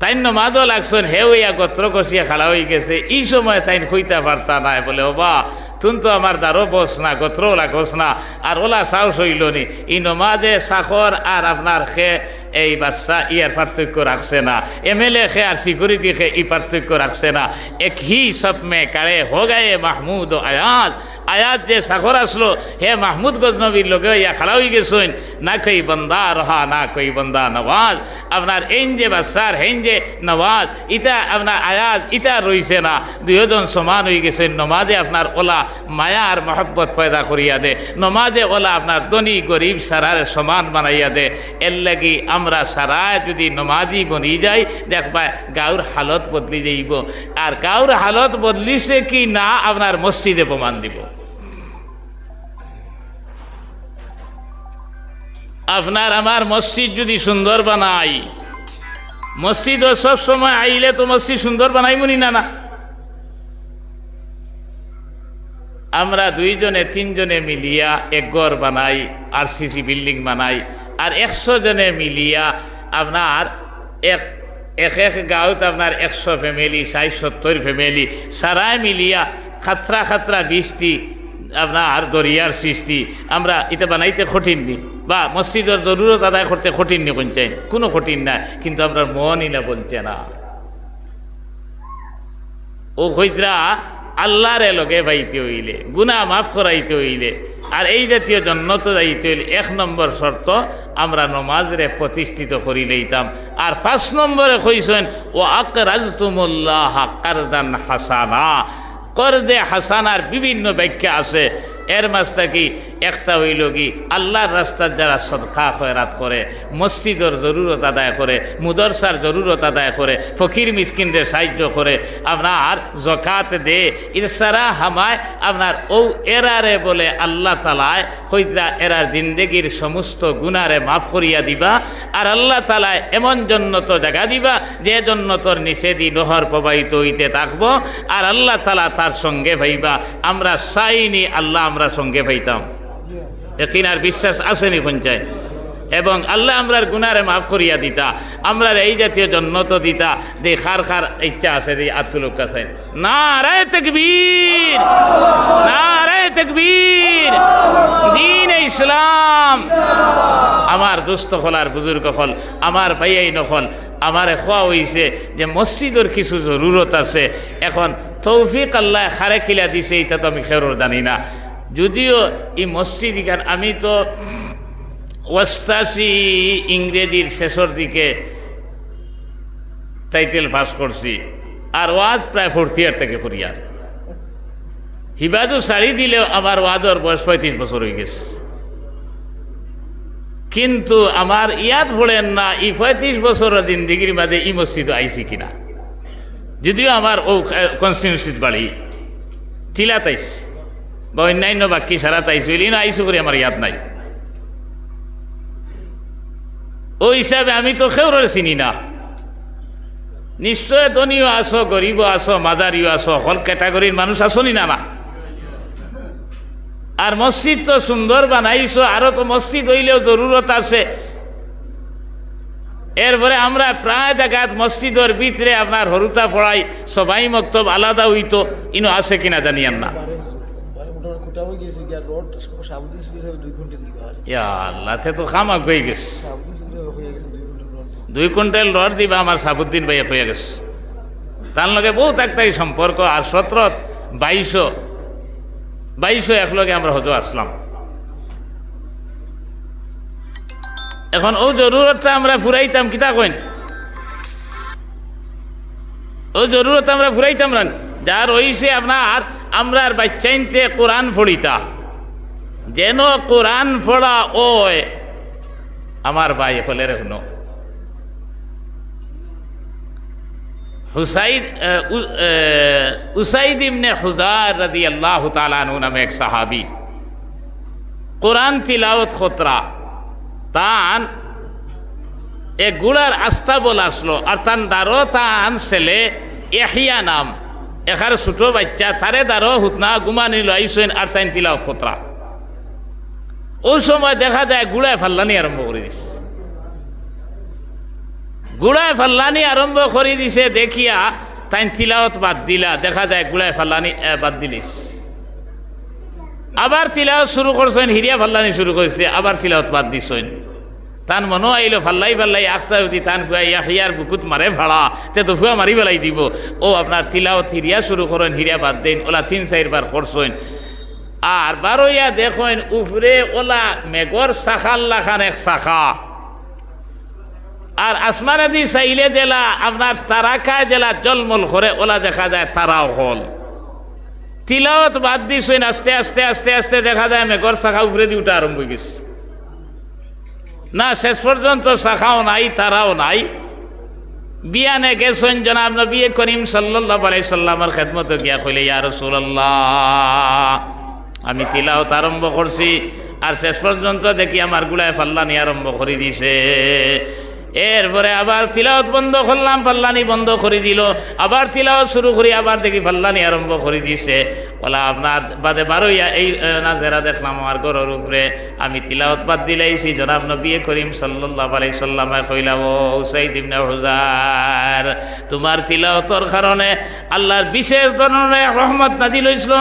তাইন নমাজও লাগছেন, হে হইয়া গোত্র কষিয়া খাড়া হয়ে গেছে। এই সময় তাইন হইতে পারতা নাই, বলে ও বা তুন তো আমার দ্বারও বস না, গোত্র ওলা গোস না, আর ওলা সাহস হইল নি। ই নমাজে সাখর আর আপনার খে এই বাচ্চা ইয়ার পার্থক্য রাখছে না, এমএলএ খে আর সিকিউরিটি খে ই পার্থক্য রাখছে না। এক হি সব মে কাড়ে হো গায়ে মাহমুদ ও আয়াজ। আয়াত যে সাখর আসলো, হে মাহমুদ গজনবীর লোকে ইয়া খাড়া হয়ে গেছেন, না কই বন্দা রহা না কই বন্দা নওয়াজ। আপনার এই যে বাচ্চার হেন যে নওয়াজ, ইটা আপনার আয়াত ইটা রইছে না, 2 জন সমান হয়ে গেছেন। নমাজে আপনার ওলা মায়া আর মহব্বত পয়দা করিয়া দে, নমাজে ওলা আপনার ধনী গরিব সারার সমান বানাইয়া দে। এর লাগি আমরা সারায় যদি নমাজি বনি যাই, দেখবা গাঁর হালত বদলি যাইব। আর গাঁর হালত বদলিছে কি না আপনার মসজিদে প্রমাণ দিব। আপনার আমার মসজিদ যদি সুন্দর বানাই, মসজিদ সব সময় আইলে তো মসজিদ সুন্দর বানাইমুনি না না। আমরা দুইজনে তিনজনে মিলিয়া এক ঘর বানাই, আরসিসি বিল্ডিং বানাই, আর 100 জনে মিলিয়া আপনার এক এক গাঁৱত আপনার 100 ফ্যামিলি 60-70 ফ্যামিলি সারাই মিলিয়া খাতরা খাতরা বৃষ্টি আপনার দরিয়ার সৃষ্টি আমরা এটা বানাইতে কঠিন নি, বা মসজিদের জরুরত আদায় করতে কঠিন নি বলছেন, কোনো কঠিন না, কিন্তু আমরা মনই না বলছে না। ও হইতরা আল্লাহর লগে পাইতে হইলে, গুনাহ মাফ করাইতে হইলে, আর এই জাতীয় জন্নত যাইতে হইলে 1 নম্বর শর্ত আমরা নমাজরে প্রতিষ্ঠিত করি লইতাম। আর 5 নম্বরে কইছেন ও আকরাজতুমুল্লাহ কারদান হাসানা। করদে হাসানার বিভিন্ন ব্যাখ্যা আছে, এর মাঝটা কি একটা হইল কি আল্লাহর রাস্তার যারা সদকা খয়রাত করে, মসজিদের জরুরত আদায় করে, মুদরসার জরুরত আদায় করে, ফকির মিসকিনদের সাহায্য করে, আপনার জকাত দে, ইরসারা হামায় আপনার ও এরারে বলে আল্লাহ তালায় হইতা এরার জিন্দেগির সমস্ত গুনারে মাফ করিয়া দিবা। আর আল্লাহ তালায় এমন জন্নত জায়গা দিবা যে জন্নতর নিষেধি নহর প্রবাহিত হইতে থাকবো। আর আল্লাহ তালা তার সঙ্গে ভাইবা, আমরা চাইনি আল্লাহ আমরা সঙ্গে পাইতাম। একিন আর বিশ্বাস আসেনি পঞ্চায়েত, এবং আল্লাহ আমরার গুনারে মাফ করিয়া দিতা, আমরার এই জাতীয় জন্নত দিতা। যে খার খার ইচ্ছা আছে যে আত্মলোক কাছে নারায়ে তাকবীর, নারায়ে তাকবীর, দ্বীন ইসলাম। আমার দোস্ত হল আর বুজুর্গ হল, আমার ভাইয়াই নকল, আমারে খোয়া হইছে যে মসজিদের কিছু জরুরত আছে। এখন তৌফিক আল্লাহ খারে কিলা দিছে, এটা তো আমি খেরোর জানি না। যদিও এই মসজিদ ইখান আমি তো 88 ইংরেজির শেষের দিকে টাইটেল পাস করছি, আর ওয়াজ প্রায় 4th ইয়ার থেকে করিয়া। হিবাজু শাড়ি দিলেও আমার ওয়াজর বয়স 35 বছর হয়ে গেছে, কিন্তু আমার ইয়াদ পড়েন না এই 35 বছরের জিন্দিগির মাঝে এই মসজিদ আইসি কিনা। যদিও আমার ও কনস্টিটিউন্সিত বাড়ি টিলাত আইসি বা অন্যান্য বাক্যি সারা তাইছিল না আইসু করে আমার ইয়াদ নাই। ওই হিসাবে আমি তো খেউরের চিনি না। নিশ্চয় ধনীও আসো, গরিবও আসো, মাদারিও আসো, সকল ক্যাটাগরির মানুষ আসনি না না। আর মসজিদ তো সুন্দর বানাইছো, আরো তো মসজিদ হইলেও জরুরত আছে। এরপরে আমরা প্রায় জায়গাত মসজিদের ভিতরে আপনার হরুতা পড়াই, সবাই মক্তব আলাদা হইতো, ইনো আছে কিনা জানিয়ান না। আল্লাহ তো খামাক হয়ে গেছে, 2 কুইন্টাল রড দিবা আমার সাবুদ্দিন ভাইয়া হয়ে গেছে। তার লগে বহুত একটা সম্পর্ক। আর 17-22 একলগে আমরা হজও আসলাম। এখন ও জরুরতটা আমরা ফুরাইতাম কিতা কইন, ও জরুরত আমরা ফুরাইতাম না। যার হইছে আপনার আমরার বাচ্চাইনতে কোরআন পড়িতা, যেন কোরআন পড়া ওই আমার ভাই হলে রেখনো উসাইদ ইবনে হুযার রাদিয়াল্লাহু তাআলা আনহু নামে এক সাহাবী কোরআন তিলাওয়াত খতরা, তান এক গুড়ার আস্থা বল আসলো। আর তান দারো তান ছেলে ইয়াহিয়া নাম, এখার ছোট বাচ্চা, তারে দারো হুতনা গুমানি লাইছেন আর তান তিলাওয়াত খতরা। ওই সময় দেখা যায় গুড়ায় ফাল্লানি আরম্ভ করে দিছে, গুড়ায় ফাল্লানি আরম্ভ করে দিছে। দেখিয়া তাই তিলাওয়াত বাদ দিলা, দেখা যায় গুড়ায় ফাল্লানি বাদ দিলিস। আবার তিলাওয়াত শুরু করছেন, হিরিয়া ফাল্লানি শুরু করেছে, আবার তিলাওয়াত বাদ দিছেন। তান মনো আইলো ফাল্লাই ফাল্লাই আখতা হতি, তান ফুয়া ইয়াহিয়ার বুকুত মারে ভাড়া, তে তো ফুয়া মারি বেলাই দিব। ও আপনার তিলাওয়াত হিরিয়া শুরু করেন, হিরিয়া বাদ দেন, ওলা 3-4 বার করছেন। আর বারোইয়া দেখেন উপরে ওলা মেঘর শাখার লাখান এক শাখা, আর আসমানে দি চাইলে জেলা আপনার তারাকায় জেলা জলমল করে, ওলা দেখা যায় তারাও হল। তিলাওয়াত বাদ দিছেন, আস্তে আস্তে আস্তে আস্তে দেখা যায় মেঘর শাখা উপরে দিয়ে উঠা আরম্ভ হয়ে গেছে। না শেষ পর্যন্ত শাখাও নাই, তারাও নাই। বিয়ানে গেছেন জনাব নবী করিম সাল্লাল্লাহু আলাইহি সাল্লামের খেদমতে গিয়া কইলে, ইয়া রাসূলুল্লাহ, আমি তিলাওয়াত আরম্ভ করছি, আর শেষ পর্যন্ত দেখি আমার গুড়ায় ফাল্লানি আরম্ভ করে দিছে। এরপরে আবার তিলাওয়াত বন্ধ করলাম, ফাল্লানি বন্ধ করে দিল, আবার তিলাওয়াত শুরু করি, আবার দেখি ফাল্লানি আরম্ভ করে দিছে। বলা আপনার বাদে বারোইয়া এই নাজেরা দেখলাম আমার গরুর উপরে, আমি তিলাওয়াত বাদ দিলাইছি। জনাব নবী করিম সাল্লাল্লাহু আলাইহি সাল্লামে কইলা, ও উসাইদ ইবনে হুযার, তোমার তিলাওয়াতের কারণে আল্লাহর বিশেষ ধরনের রহমত নাজিল হইছিল।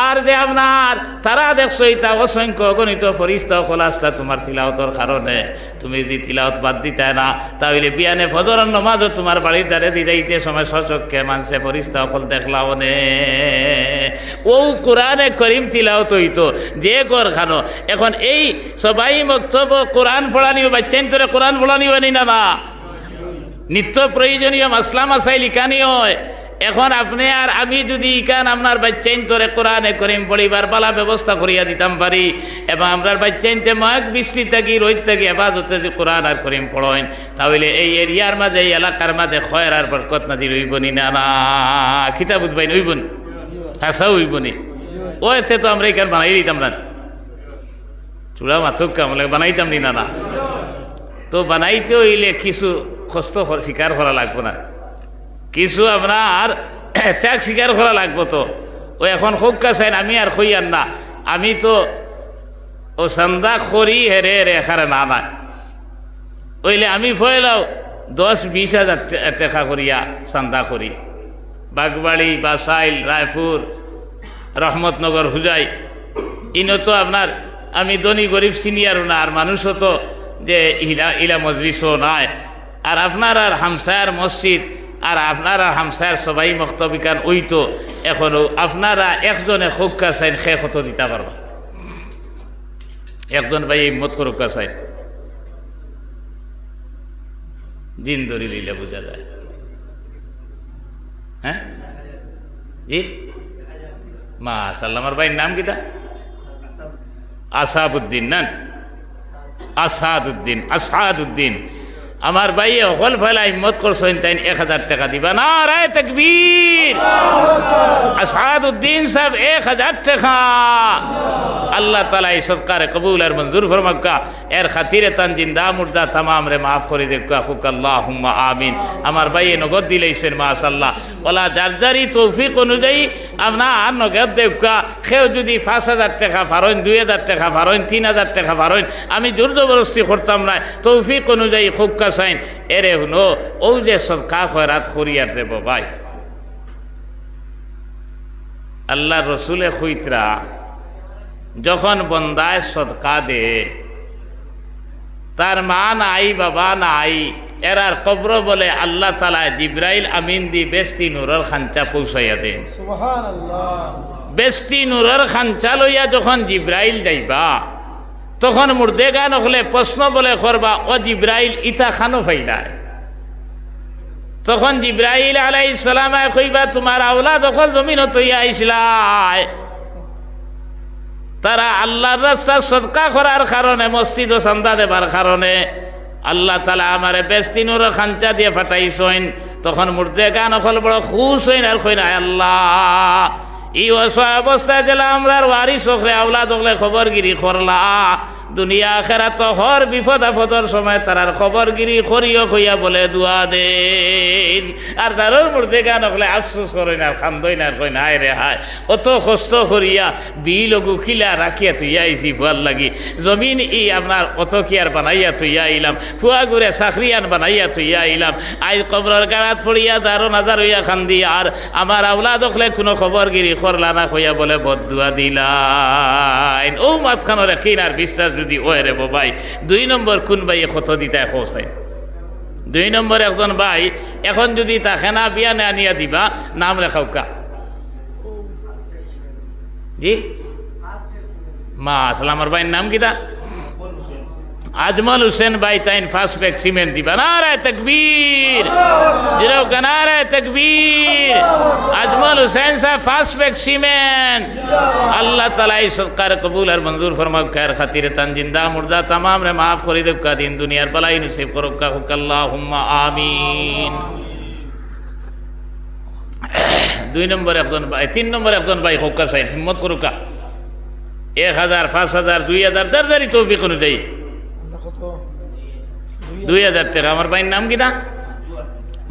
আর যে আপনার তারা দেখছো এটা অসংখ্য গণিত ফরিস্তা খোলাসটা তোমার তিলাওয়াতের কারণে। তুমি যদি তিলাওয়াত বাদ দিতে না, তাহলে বিয়ানে ফজরের নামাজও তোমার বাড়ির দ্বারে দিতে সময় সচক্ষে মানুষে ফরিস্তা সকল দেখলাও নে। ও কোরআনে করিম তিলাওয়াত হইতো যে কর খানো। এখন এই সবাই মক্তব কোরআন পড়ানিও বাচ্চাইন তোরে কোরআন পড়ানিও আনি না, না নিত্য প্রয়োজনীয় মাসলা মাসাইল ইকানি হয়। এখন আপনি আর আমি যদি ইকান আপনার বাচ্চাইন তোরে কোরআনে করিম পড়িবার পালা ব্যবস্থা করিয়া দিতাম পারি, এবং আপনার বাচ্চাইনতে ময়ক বৃষ্টি থাকি রোদ থাকি হেফাজতে যে কোরআন আর করিম পড়েন, তাহলে এই এরিয়ার মাঝে এই এলাকার মাঝে খয়ের আর বরকত নাজিল হইবনি না? না খিতা বুঝবাই হইবনি, হাসা হইবনি। ও এতে তো আমরা এখানে বানাই দিতাম না, চূড়া মাথক কামলে বানাইতাম নি? না না। তো বানাইতে হইলে কিছু কষ্ট স্বীকার করা লাগবো না, কিছু আপনার ত্যাগ স্বীকার করা লাগবো। তো ও এখন খুব কাছেন আমি আর কইয়ার না, আমি তো ও চান্দা করি হেরে রেখারে না না ওইলে আমি ফয়লাও 10-20 হাজার টাকা করিয়া চান্দা করি। বাগবাড়ি, বাসাইল, রায়পুর, রহমতনগর, হুজাই ইনো তো আপনার আমি ধনী গরিব সিনিয়রও না, আর মানুষও তো যে ইলা মজলিসও নাই। আর আপনার আর হামসায়ার মসজিদ আর আপনার আর হামসায়ার সবাই মক্তবিকান ওই তো এখনো আপনারা একজনে খুবকা চাইন সে কত দিতে পারবা? একজন ভাই মত করুকা চাইন দিন ধরি লইলে বোঝা যায়। হ্যাঁ জি মাশাআল্লাহ। আমার ভাইয়ের নাম কিটা? আসাদউদ্দিন না আসাদউদ্দিন, আসাদউদ্দিন। আমার ভাই অকল ফেলা হিম্মত করছেন তাই 1000 টাকা দিবা। নারায়ে তাকবীর। আসাদউদ্দিন সাহেব 1000 টাকা। আল্লাহ তাআলা এই সদকারে কবুল আর মঞ্জুর ফরমাক্কা। এর খাতিরে তান জিন্দা মুর্দা তামাম রে মাফ করে দেক্কা ফুক আল্লাহুম্মা আমিন। আমার ভাই নগদ দিলেছেন মাশাআল্লাহ। ওলা যার তৌফিক অনুযায়ী আপনার নগদ দেক্কা। কেউ যদি 5000 টাকা পারেন, 2000 টাকা পারেন, 3000 টাকা পারেন, আমি জোর জবরদস্তি করতাম না। তৌফিক অনুযায়ী খুব কাছাইন এরে হুনো ও যে সদকা খয়রাত করিয়ার দেব ভাই। আল্লাহ রসুলে খুইতরা যখন বন্দায় সদকা দে, তার মা নাই বাবা নাই, এরার কবর বলে আল্লাহ তাআলা জিব্রাইল আমিন দি বেস্তি নূরের খাঞ্চা পৌঁছাইয়া দেন। সুবহানাল্লাহ। বেস্তি নূরের খাঞ্চা লইয়া যখন জিব্রাইল যাইবা, তখন মুর্দে গান হলে প্রশ্ন বলে করবা, ও জিব্রাইল ইতা খানো ফাইলায়। তখন জিব্রাইল আলাইহিস সালাম কইবা, তোমার আওলাদ দখল জমিন তৈয়া আইসলাই, তারা আল্লাহর রাস্তায় সদকা করার কারণে, মসজিদ ও চান্দা দেবার কারণে আল্লাহ তাআলা আমারে বেস্তি নূরের খাঞ্চা দিয়ে ফাটাইছেন। তখন মুর্দে গান হল বড় খুশ হইন আর কইন, আল্লাহ এই অবস্থায় গেলে আমরা ওয়ারিস হকলে আওলাদ হকলে খবরগিরি করলা। দুনিয়া আখিরাত হর বিপদ আপদর সময় তারার খবরগিরি করিও কইয়া বলে দুয়া দেন। আর তারর মুর্দে গান হকলে আফসোস করেন আর খান্দই না, কই নাই রে হায় অত কষ্ট করিয়া বিল গুখিলা রাখিয়া তুইয়া আইছি ফুয়ার লাগি, জমিন ই আপনার অত কি আর বানাইয়া তুইয়া আইলাম, ফুয়া ঘুরে চাকরিয়ান বানাইয়া তুইয়া আইলাম। আজ কবরের গাড়াত পড়িয়া দারো নাজার হইয়া খান্দি, আর আমার আওলাদ হকলে কোনো খবরগিরি করলা না কইয়া বলে বদুয়া দিলাই। ও মাঝখানোর কিনার বিশ্বাস যদি ওরে ভাই। 2 নম্বর কোন ভাই কত দিতে খোঁচাই? 2 নম্বর একজন ভাই এখন যদি তাকে না বিয়া না আনিয়া দিবা, নাম লেখাও কা জি মাশাআল্লাহ। আমার ভাইয়ের নাম কিটা? আজমল হোসেন ভাই। তাইন 5 ব্যাগ সিমেন্ট দিবা। নারায়ে তাকবীর। জিরাও নারায়ে তাকবীর। আজমল হোসেন সাহেব 5 ব্যাগ সিমেন্ট। আল্লাহ তাআলা এই সদকার কবুল আর মঞ্জুর ফরমাক। খায়ের খাতিরে তান জিন্দা মুর্দা তামাম রে মাফ করে দেব। কা দিন দুনিয়ার বালাই নসিব করুক। আল্লাহুম্মা আমিন। 2 নম্বর একজন ভাই, 3 নম্বর একজন ভাই হোক চাই হিম্মত করুকা। 1000, 5000, 2000 দারদারি তৌফিক অনুযায়ী 2000 টাকা। আমার ভাইয়ের নাম কি না?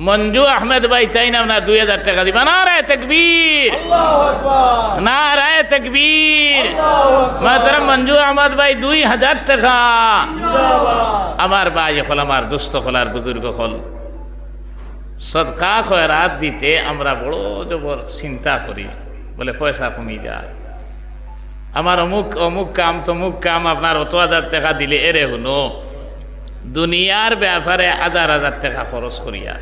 মঞ্জু আহমেদ ভাই, তাই না? আপনার 2000 টাকা দিবা। নারায়ে তাকবীর, নারায়ে তাকবীর। মাহতারাম মঞ্জু আহমদ ভাই 2000 টাকা। আমার ভাই হল, আমার দুস্থ হলার বুজুর্গ হল, সদকা খয়রাত দিতে আমরা বড় জবর চিন্তা করি, বলে পয়সা কমি যায়। আমার অমুক অমুক কাম তমুক কাম, আপনার অত 1000 টাকা দিলে এরে হলো দুনিয়ার ব্যাপারে 1000 টাকা খরচ করিয়া।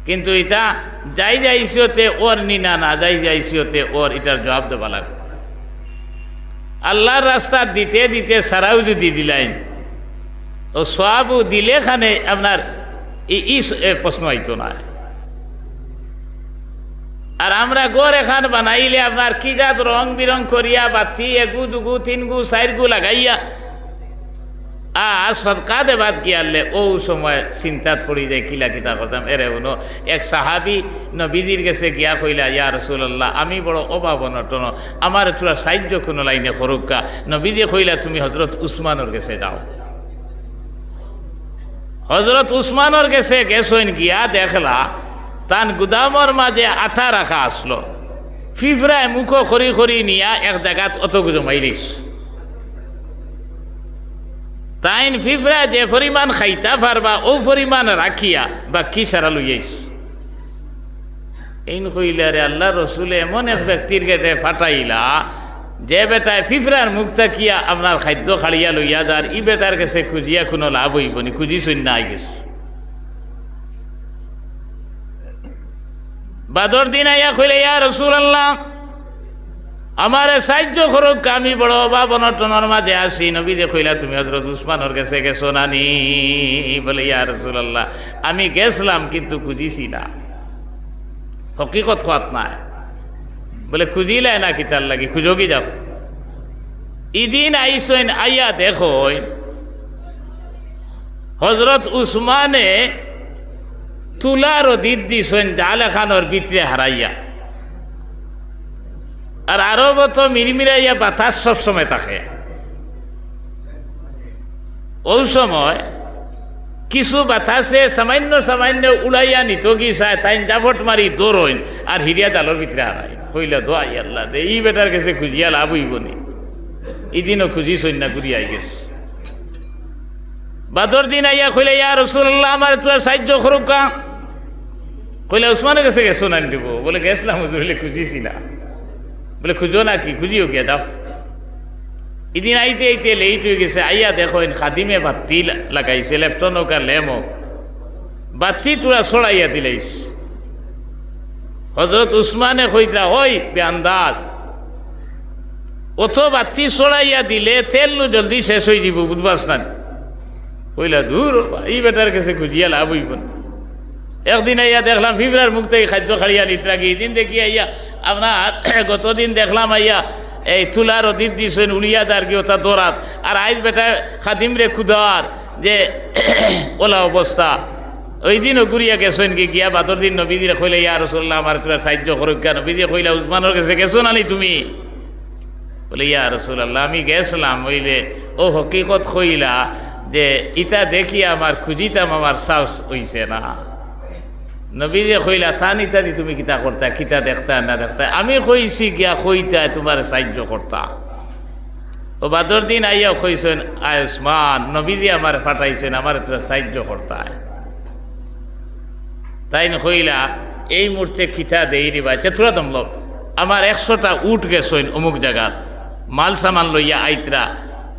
কিন্তু এটা যাই যাইছিওতে ওর নিনা না, যাই যাইছিওতে ওর এটার জবাব দেওয়া লাগবে। আল্লাহর রাস্তা দিতে দিতে সারাও যদি দিলেন ও সওয়াবও দিলে খানে আপনার এই প্রশ্ন হইতো না। আর আমরা গড় এখান বানাইলে আপনার কি জাত রং বিরং করিয়া বাতি এগু দুগু তিনগু চারগু লাগাইয়া আর সদকা দেবাদ কি আনলে ও সময় চিন্তাত পড়ি যায় কিলা কিতা করতাম। এরে উনো এক সাহাবি নবীজির কাছে গিয়া কইলা, ইয়া রাসূলুল্লাহ, আমি বড় অভাব অনটন, আমার তোরা সাহায্য কোনো লাইনে করুকা। নবীজি কইলা, তুমি হযরত উসমানের কাছে যাও। হযরত উসমানের কাছে গেছেন, গিয়া দেখলা তান গুদামর মাঝে আঠা রাখা আসলো, ফিফরায় মুখ খরি খরি নিয়া এক জায়গাত অত জমাইলিস। তাইন ফিফরা যে পরিমাণ খাইতা পারবা ও পরিমাণ রাখিয়া বাকি সারা লইয়াইস। এইন কইলা, রে আল্লাহ রসুলে এমন এক ব্যক্তির কাছে ফাটাইলা যে বেটায় ফিফরার মুখ তাকিয়া আপনার খাদ্য খাড়িয়া লইয়া যার, ই বেটার কাছে খুঁজিয়া কোনো লাভ হইব নি, খুঁজি শূন্য আই গেছে। বাদর দিন আইয়া কইলে, ইয়া রাসূলুল্লাহ, আমারে সাহায্য করুক, আমি বড় অভাব অনটনের মাঝে আসি। নবী যে কইলা, তুমি হযরত উসমানের কাছে গেছো নানি? বলে, ইয়া রাসূলুল্লাহ, আমি গেছিলাম কিন্তু খুঁজিছি না, হকিকত খোয়াত নাই। বলে, খুঁজিলাই না কি তার লাগি, খুঁজো কি যাও। ইদিন আইসইন, আইয়া দেখো হযরত উসমানে তুলার দিদ দিছেন জাল খানোর ভিতরে হারাইয়া। আর আরব তো মিরমিরাইয়া বাতাস সবসময় থাকে। ওই সময় কিছু বাতাসে সামান্য সামান্য উড়াইয়া নিত কি চায়, তাই জাফট মারি দৌড়ইন আর হিরিয়া জালের ভিতরে হারাই। কইলা, দোয়াই আল্লাহ দে, এই বেটার কাছে খুঁজিয়া লাভ হইব নি। এদিনও খুঁজি সন্না ঘুরিয়াই গেছে। বাদর দিন আইয়া কইলে, ইয়া রাসূলুল্লাহ, আমার তোর সাহায্য করুকা। কইলা, উসমানের কাছে গেছো না দিব? বলে, গেছিলাম হুজুর, হলে খুঁজিছি না। বলে, খুঁজো না কি, খুঁজিও গিয়া যাও। এদিন আইতে আইতে লেট হয়ে গেছে। আইয়া দেখো খাদিমে বাতি লাগাইছে, লেফটন হোক আর লেম হোক, বাতি তোরা ছড়াইয়া দিলাইস। হযরত উসমানে কইরা, ওই বেআন্দাজ, অত বাতি ছড়াইয়া দিলে তেল নু জলদি শেষ হয়ে যাব, বুঝবাস না? কইলা, দূর, এই বেটার কাছে খুঁজিয়া লাভ হইব না। একদিন আইয়া দেখলাম ফিফরার মুখ থেকে খাদ্য খাড়িয়া নিতে লাগে। এদিন দেখি আইয়া আপনার গতদিন দেখলাম আইয়া এই তুলার অতীত দিয়েছেন উড়িয়া দার কি ওটা দৌড়াত। আর আইজ বেটা খাদিম রে খুদার যে ওলা অবস্থা। ওই দিনও ঘুরিয়া গেছেন কি গিয়া বাদর দিন নবীদিরে কইলে, ইয়া রাসূলুল্লাহ, আমার তোরা সাহায্য করুক। নবীদি কইলা, উসমানের কাছে গেছো নানি তুমি? বলে, ইয়া রাসূলুল্লাহ, আমি গেছিলাম। হইলে ও হকিকত কইলা যে ইটা দেখিয়া আমার খুঁজিতাম, আমার সাহস হইছে না। নবীরে কইলা, তান ইত্যাদি তুমি কিতা করতা, কিতা দেখতা না দেখতা? আমি কইছি গিয়া কইতা তোমার সাহায্য করতা। ও বাদর দিন আইয়া কইছেন, আয় উসমান, নবীজি আমার ফাটাইছেন, আমার তোরা সাহায্য করতা। তাই কইলা, এই মুহূর্তে কিতা দেই রে বাচ্চা, তোরা দমল, আমার 100টা উঠ গেছেন অমুক জায়গাত, মাল সামান লইয়া আইতরা,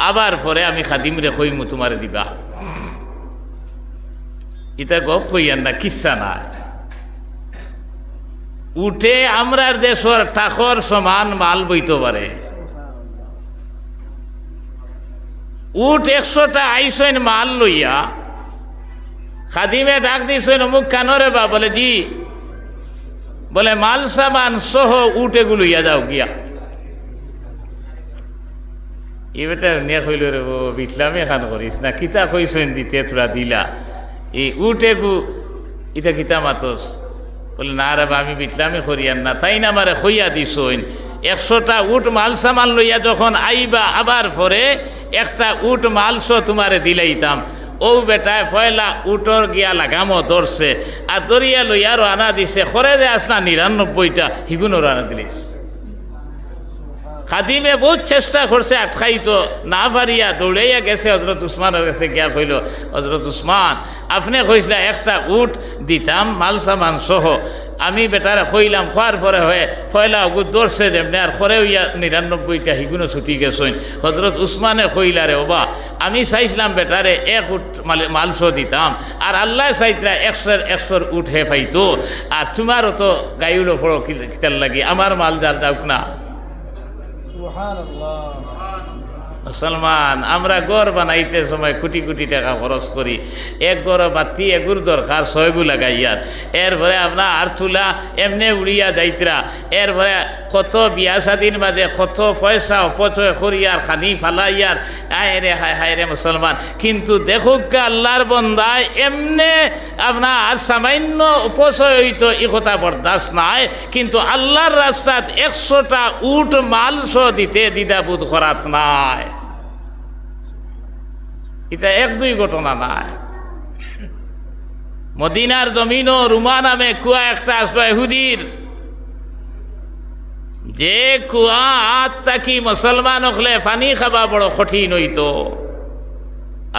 আবার পরে আমি খাদিম রে কইমু তোমার দিবা। ইটা গপ কইয়ান না, কিচ্ছা না। উঠে আমরার দেশর টাকর সমান মাল বইতে পারে। উঠ 100টা আইসেন মাল লইয়া, খাদিমে ডাক দিছেন, অমুক কানরে বা? বলে, জি। বলে, মাল সামান সহ উঠ এগুলো লইয়া যাও গিয়া। এই বেটা নিয়ে কইল, রে বিটলামি এখান করিস না, কিতা কইছেন দিতে তোরা দিলা, এই উঠ এগু ইটা কিতা মাতস? বলে, না রে বা, আমি বিটলামি করিয়ান না, তাই না আমারে কইয়া দিছইন 100টা উট মাল সামান লইয়া যখন আইবা আবার পরে একটা উট মালস তোমারে দিলাইতাম। ও বেটায় পয়লা উটর গিয়া লাগামো ধরছে আর দরিয়া লইয়া রানা দিছে, খরে যে আসনা 99টা হিগুনো রানা দিলিস। খাদিমে বহুত চেষ্টা করছে আটকাইতো, না পারিয়া দৌড়াইয়া গেছে হজরত উসমানের কাছে গিয়া কইল, হজরত উসমান আপনি কইসলা একটা উট দিতাম মাল সামান সহ, আমি বেটারে কইলাম খোয়ার পরে হয়ে পয়লা অগুত দৌড়ছে যেমনি আর খরে হইয়া 99টা হিগুনো ছুটি গেছেন। হজরত উসমানে কইলা রে ওবা আমি চাইছিলাম বেটারে 1 উট মালস দিতাম আর আল্লাহ চাইতরা 100 উঠ হে পাইতো, আর তোমারও তো গাইলো পড়ো কিতার লাগি আমার মাল যার যাওক না। মুসলমান আমরা গড় বানাইতে সময় কোটি কোটি টাকা খরচ করি, এক গড় বাতি এগুর দরকার 6 গু লাগাইয়ার, এরপরে আপনার আর তুলা এমনি উড়িয়া যাইতরা, এরপরে কত বিয়া স্বাধীন মাঝে কত পয়সা অপচয় করিয়ার খানি ফালাইয়ার, হায় রে হায় হায় রে মুসলমান। কিন্তু দেখুক আল্লাহর বন্দায় এমনে আপনার সামান্য অপচয় হইতো এই কথা বরদাস্ত নাই, কিন্তু আল্লাহর রাস্তাত 100টা উট মালস দিতে দ্বিধাবোধ করাত নাই। এটা 1-2 ঘটনা নাই। মদিনার জমিনও রুমা নামে কুয়া একটা আসলো ইহুদির, যে কুয়া তাকি মুসলমান হলে পানি খাবা বড় কঠিন হইতো।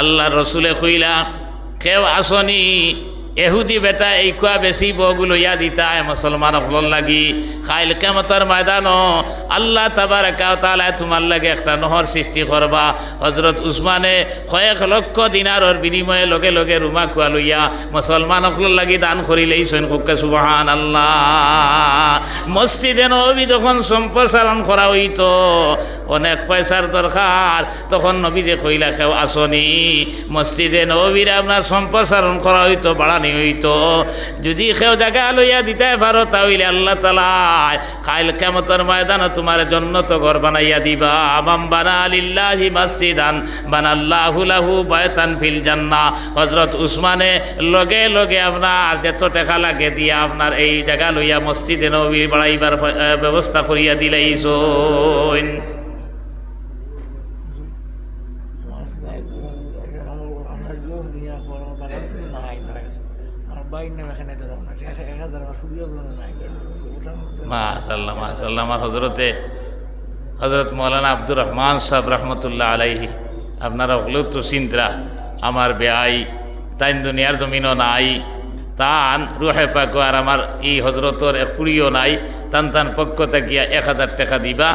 আল্লাহ রসুলে কইলা কেউ আসনি এহুদি বেটা এই কুয়া বেশি বগুলো ইয়া দিতায় মুসলমান হল লাগি, খাইল কিয়ামতের ময়দানও আল্লাহ তাবারাকা ওয়া তাআলা তোমার লাগে একটা নহর সৃষ্টি করবা। হযরত উসমানে কয়েক লক্ষ দিনারর বিনিময়ে লগে লগে রুমা কুয়া লইয়া মুসলমান হল লাগি দান করিলেই সৈন খুবকে সুবহানাল্লাহ। মসজিদে নবী যখন সম্প্রসারণ করা হইতো অনেক পয়সার দরকার, তখন নবীতে কইলা কেউ আসনি মসজিদে নবীরে আপনার সম্প্রসারণ করা হইতো, বাড়ানি হইতো, যদি কেউ জায়গা লইয়া দিতে পারো তাহলে আল্লাহ তাআলা কাল কিয়ামতের ময়দানে তোমার জান্নাত ঘর বানাইয়া দিবা। আম বানা লিল্লাহি মসজিদান বানাল্লাহু লাহু বাইতান ফিল জান্নাহ। হযরত উসমানে লগে লগে আপনার যত টাকা লাগে দিয়া আপনার এই জায়গা লইয়া মসজিদে নবী বাড়াইবার ব্যবস্থা করিয়া দিলাইছেন। মাশাআল্লাহ মাশাআল্লাহ। আমার হজরত মৌলানা আব্দুর রহমান সাহেব রহমতুল্লাহ আলাইহি, আপনারা হলেও তো চিন্তা আমার বেআই তাই দুনিয়ার জমিনও নাই, তান রুহে পাক আর আমার এই হজরতর পুরিও নাই, তান পক্ষ থাকিয়া 1000 টাকা দিবা,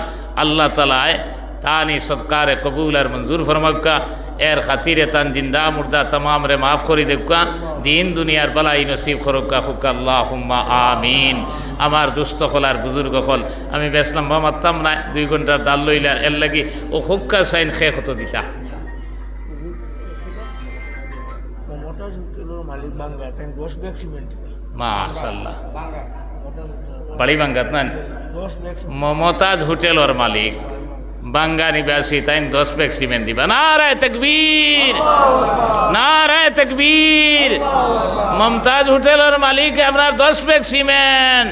আল্লাহ তাআলায় তানি সৎকারে কবুল আর মঞ্জুর ফরমাক্কা। এর খাতিরে তান জিন্দা মুর্দা তমাম রে মাফ করি দেখুকা, দিন দুনিয়ার বালাই নসিব করুকা হুকা আল্লাহুম্মা আমিন। আমার দুস্থ হল আর বুজুর্গ হল আমি বেসলাম মারতাম না, 2 ঘন্টার দাল লইলার এর লাগি ও হুক্কা সাইন খেয়ে হতো দিতা। মাশাআল্লাহ বাড়ি বাঙ্গাত না মমতাজ হোটেলর মালিক বাঙ্গা নিবাসী তাই 10 ব্যাগ সিমেন্ট দিবা। নারায়ে তাকবীর নারায়ে তাকবীর। মমতাজ হোটেলের মালিক আপনার 10 ব্যাগ সিমেন্ট,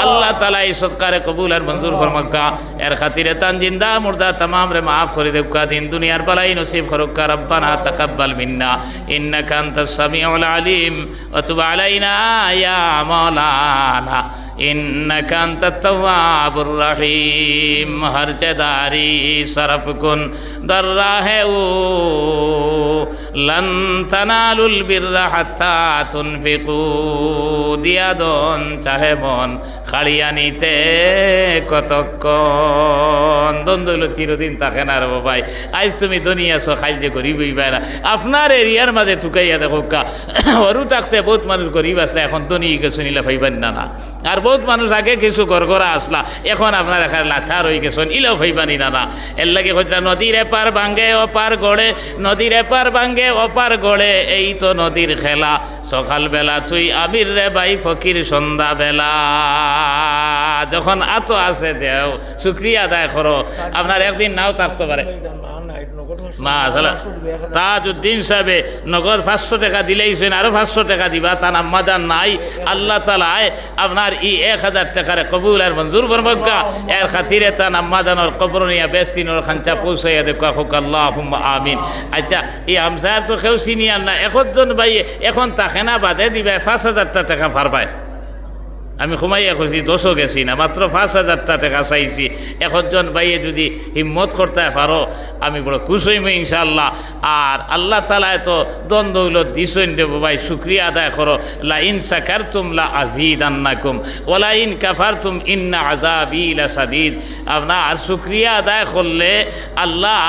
আল্লাহ তাআলা এই সদকারে কবুল আর মঞ্জুর ফরমাক্কা। এর খাতিরে তান জিন্দা মুর্দা तमाम রে মাফ করে দেবকা, দিন দুনিয়ার বালাই নসিব করুকা। রব্বানা তাকাব্বাল মিন্না ইন্নাকা আনতাস সামিউল আলিম ওয়া তুব আলাইনা ইয়া মাওলানা ইন্নাকা আনতাত তাওয়াবুর রহিম। হর জদারি সরফ কুন দর রাহে ও লন তানালুল বিররা হাত্তা তুনফিকু। দিয়া দন চাহে মন খাড়িয়া নিতে কতক্ষণ, দ্বন্দ্ব চিরদিন থাকে না রে ভাই। আজ তুমি দুনিয়া আছো, খাইল যে গরিব হইবাই না। আপনার এরিয়ার মাঝে টুকাইয়া দেখো কা হরু থাকতে বহুত মানুষ গরিব আসলে, এখন ধনী গেছো নিলে ফাইবেন না না। আর বহুত মানুষ আগে কিছু গড়গড়া আসলা, এখন আপনার এখানে লাথার হয়ে গেছেন, ইলেও ফাইবানি না না। এর লাগে হইতা নদীর এপার ভাঙ্গে ওপার গড়ে, নদীর এপার ভাঙ্গে ওপার গড়ে, এই তো নদীর খেলা। সকাল বেলা তুই আবির রে ভাই ফকির সন্ধ্যা বেলা। যখন আতো আছে দেও শুক্রিয়া আদায় করো, আপনার একদিন নাও থাকতে পারে। মাশাআল্লাহ তাজউদ্দিন সাহেবে নগদ 500 টাকা দিলেইছেন, আরো 500 টাকা দিবা, তার আম্মাদান নাই। আল্লাহ তাআলা আপনার ই 1000 টাকারে কবুল আর মঞ্জুর ফরমাক্কা। এর খাতিরে তার আম্মাদানের কবর নিয়া বেস্তিনোর খাঞ্চা পৌঁছাইয়া দেখা হোক, আল্লাহুম্মা আমিন। আচ্ছা এই হামসার তো কেউ চিনিয়ার না, এখন ভাই এখন তাকে না বাদে দিবা 5000 টাকা পারবাই। আমি ঘুমাইয়া খুঁজি 10ও গেছি না, মাত্র 5000 টাকা চাইছি। এখন ভাইয়ে যদি হিম্মত করতে পারো আমি বড় খুশ হইম ইনশাআল্লাহ। আর আল্লাহ তাআলা তো দ্বন্দ্ব হইল দিছেন দেব ভাই, শুকরিয়া আদায় করো। লা ইন সাকারতুম লা আযীদান্নাকুম ওয়া লা ইন কাফারতুম ইন্না আযাবি লাসাদীদ। আপনার শুকরিয়া আদায় করলে আল্লাহ